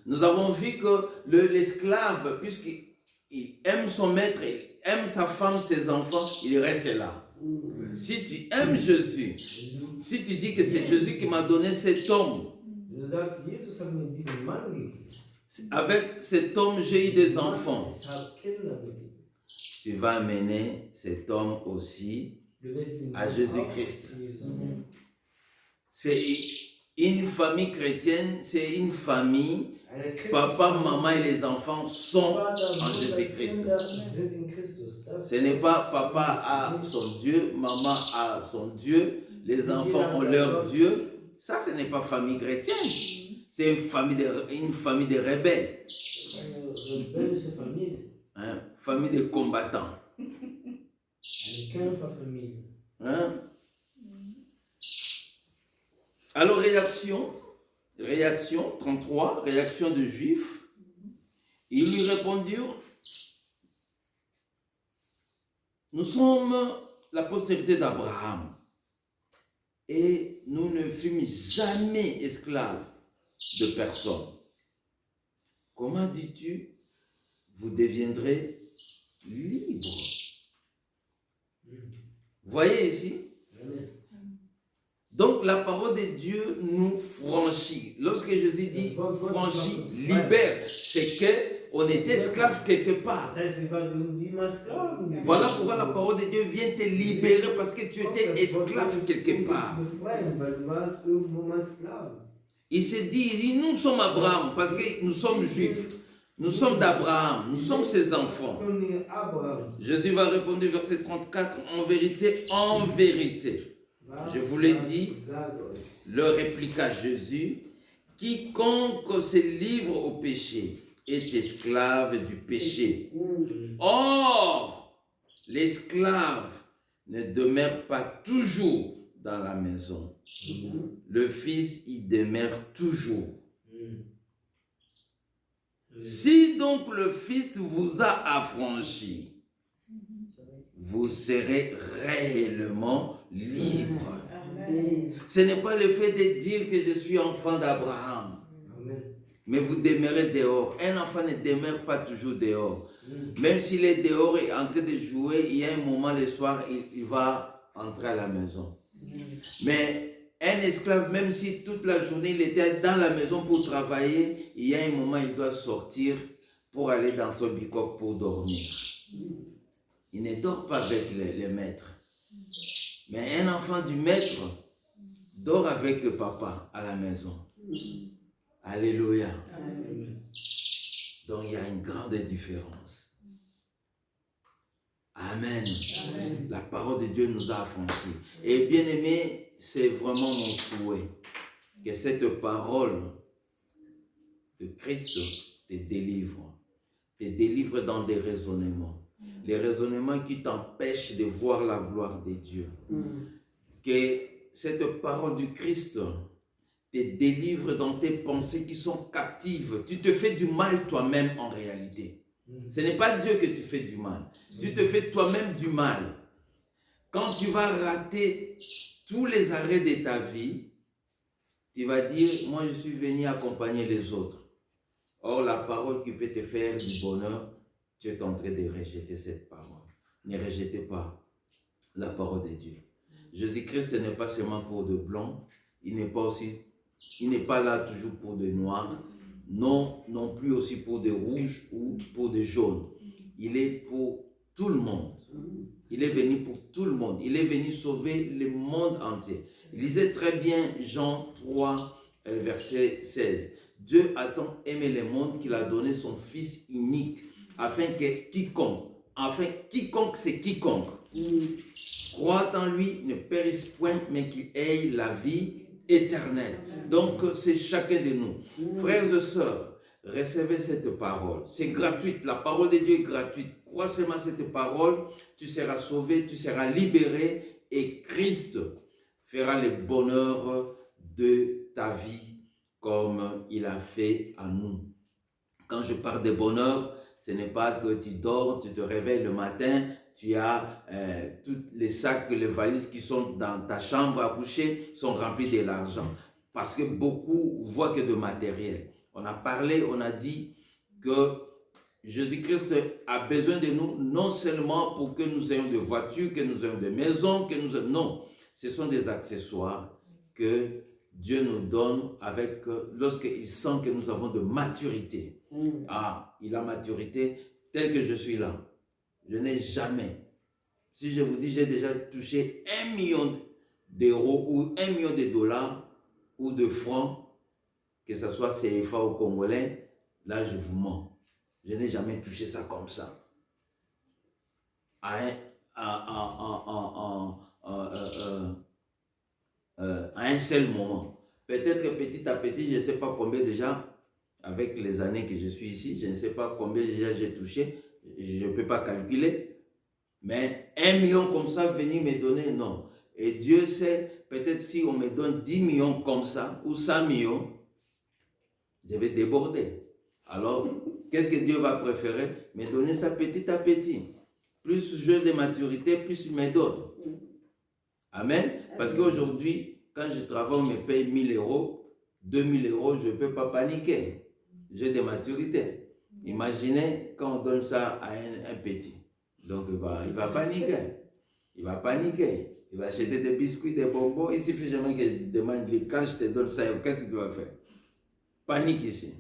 Nous avons vu que l'esclave, puisqu'il aime son maître, il aime sa femme, ses enfants, il reste là. Si tu aimes Jésus, si tu dis que c'est Jésus qui m'a donné cet homme, Wenn du sagst, Jesus hat mir diesen Mann gegeben, avec cet homme j'ai eu des enfants, ich habe Kinder mit ihm. tu vas amener cet homme aussi. Du wirst ihn À auch Jésus-Christ. zu Jesus bringen. C'est une famille chrétienne, c'est une famille, Eine christliche papa, Familie, maman et les enfants sont Vater, en Mutter, Jésus-Christ. Kinder sind in Christus. Das Ce n'est pas papa a son Dieu, maman a son Dieu, les enfants ont leur Dieu. Ça, ce n'est pas famille chrétienne. C'est une famille de rebelles, Das ist eine rebellische Familie, hein, famille de combattants. eine Kämpferfamilie. Hein. Alors, réaction 33, réaction de Juifs. Ils lui répondirent, nous sommes la postérité d'Abraham et nous ne fûmes jamais esclaves de personne. Comment dis-tu, vous deviendrez libres? Voyez ici? Amen. Donc la parole de Dieu nous franchit. Lorsque Jésus dit franchit, libère, c'est qu'on était esclave quelque part. Das heißt, wir waren irgendwie mal Sklaven gewesen. Voilà pourquoi la parole de Dieu vient te libérer, parce que tu étais esclave quelque part. Befreien, weil du warst irgendwo mal Sklave. Il se dit, nous sommes Abraham, parce que nous sommes juifs. Nous sommes d'Abraham, nous sommes ses enfants. König Abraham. Jésus va répondre, verset 34, en vérité. Je vous l'ai dit, leur répliqua Jésus, quiconque se livre au péché est esclave du péché. Or, l'esclave ne demeure pas toujours dans la maison. Le Fils y demeure toujours. Si donc le Fils vous a affranchi, vous serez réellement libre. Amen. Ce n'est pas le fait de dire que je suis enfant d'Abraham, Amen. mais vous demeurez dehors. Un enfant ne demeure pas toujours dehors. Mm. Même s'il est dehors et en train de jouer, il y a un moment le soir, il va entrer à la maison. Mais un esclave, même si toute la journée il était dans la maison pour travailler, il y a un moment il doit sortir pour aller dans son bicoque pour dormir. Il ne dort pas avec le maître. Mais un enfant du maître dort avec le papa à la maison. Alléluia. Amen. Donc il y a une grande différence. Amen. Amen. La parole de Dieu nous a affranchis. Et bien aimé, c'est vraiment mon souhait que cette parole de Christ te délivre dans des raisonnements. Les raisonnements qui t'empêchent de voir la gloire de Dieu. Que cette parole du Christ te délivre dans tes pensées qui sont captives. Tu te fais du mal toi-même en réalité. Ce n'est pas Dieu que tu fais du mal. Tu te fais toi-même du mal. Quand tu vas rater tous les arrêts de ta vie, tu vas dire, moi je suis venu accompagner les autres. Or, la parole qui peut te faire du bonheur, tu es en train de rejeter cette parole. Ne rejetez pas la parole de Dieu. Jésus-Christ n'est pas seulement pour de blancs, il n'est pas là toujours pour de noirs, non plus aussi pour des rouges ou pour des jaunes. Il est pour tout le monde. Il est venu pour tout le monde. Il est venu sauver le monde entier. Lisez très bien Jean 3, verset 16. Dieu a tant aimé le monde qu'il a donné son Fils unique, afin que quiconque, c'est quiconque, croit en lui ne périsse point, mais qu'il ait la vie éternelle. Donc, c'est chacun de nous. Frères et sœurs, recevez cette parole. C'est gratuit. La parole de Dieu est gratuite. Crois seulement cette parole, tu seras sauvé, tu seras libéré et Christ fera le bonheur de ta vie comme il a fait à nous. Quand je parle de bonheur, ce n'est pas que tu dors, tu te réveilles le matin, tu as tous les sacs, les valises qui sont dans ta chambre à coucher sont remplis de l'argent. Parce que beaucoup voient que de matériel. On a parlé, on a dit que Jésus-Christ a besoin de nous, non seulement pour que nous ayons des voitures, que nous ayons des maisons, que nous ayons... Non, ce sont des accessoires que Dieu nous donne lorsqu'il sent que nous avons de maturité. Ah, il a maturité telle que je suis là. Je n'ai jamais, si je vous dis, j'ai déjà touché 1 million d'euros ou 1 million de dollars ou de francs, que ce soit CFA ou Congolais, là je vous mens. Je n'ai jamais touché ça comme ça. À un seul moment. Peut-être que petit à petit, je ne sais pas combien déjà, avec les années que je suis ici, je ne sais pas combien déjà j'ai touché, je ne peux pas calculer. Mais 1 million comme ça, venir me donner, non. Et Dieu sait, peut-être si on me donne 10 millions comme ça, ou 100 millions, je vais déborder. Alors, qu'est-ce que Dieu va préférer? Me donner ça petit à petit. Plus j'ai de maturité, plus il me donne. Amen. Parce qu'aujourd'hui, quand je travaille, on me paye 1 000 euros, 2 000 euros, je ne peux pas paniquer. J'ai de maturité. Imaginez quand on donne ça à un petit. Donc, il va paniquer. Il va paniquer. Il va acheter des biscuits, des bonbons. Il suffit jamais qu'il demande, quand je te donne ça, qu'est-ce que tu vas faire? Panique ici.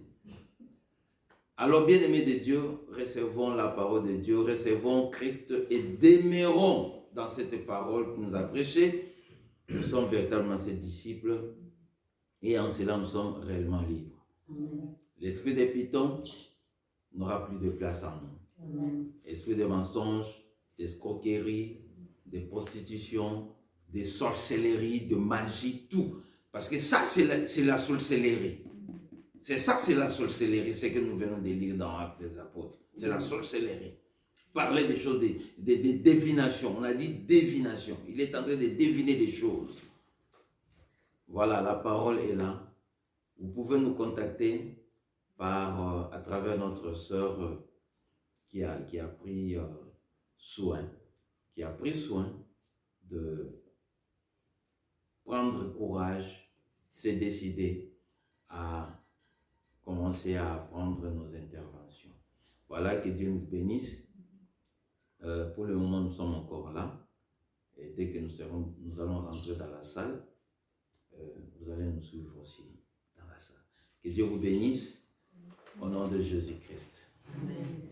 Alors, bien-aimés de Dieu, recevons la parole de Dieu, recevons Christ et demeurons dans cette parole qu'il nous a prêchée. Nous sommes véritablement ses disciples et en cela, nous sommes réellement libres. L'esprit des pitons n'aura plus de place en nous. Esprit de mensonge, d'escroquerie, de prostitution, de sorcellerie, de magie, tout. Parce que ça, c'est la sorcellerie. C'est ça, c'est la sorcellerie, c'est que nous venons de lire dans Actes des Apôtres. C'est la sorcellerie. Parler des choses, des divinations. On a dit divination. Il est en train de deviner des choses. Voilà, la parole est là. Vous pouvez nous contacter à travers notre sœur qui a pris soin de prendre courage, s'est décidé à commencer à apprendre nos interventions. Voilà, que Dieu nous bénisse. Pour le moment, nous sommes encore là. Et dès que nous allons rentrer dans la salle, vous allez nous suivre aussi dans la salle. Que Dieu vous bénisse au nom de Jésus-Christ. Amen.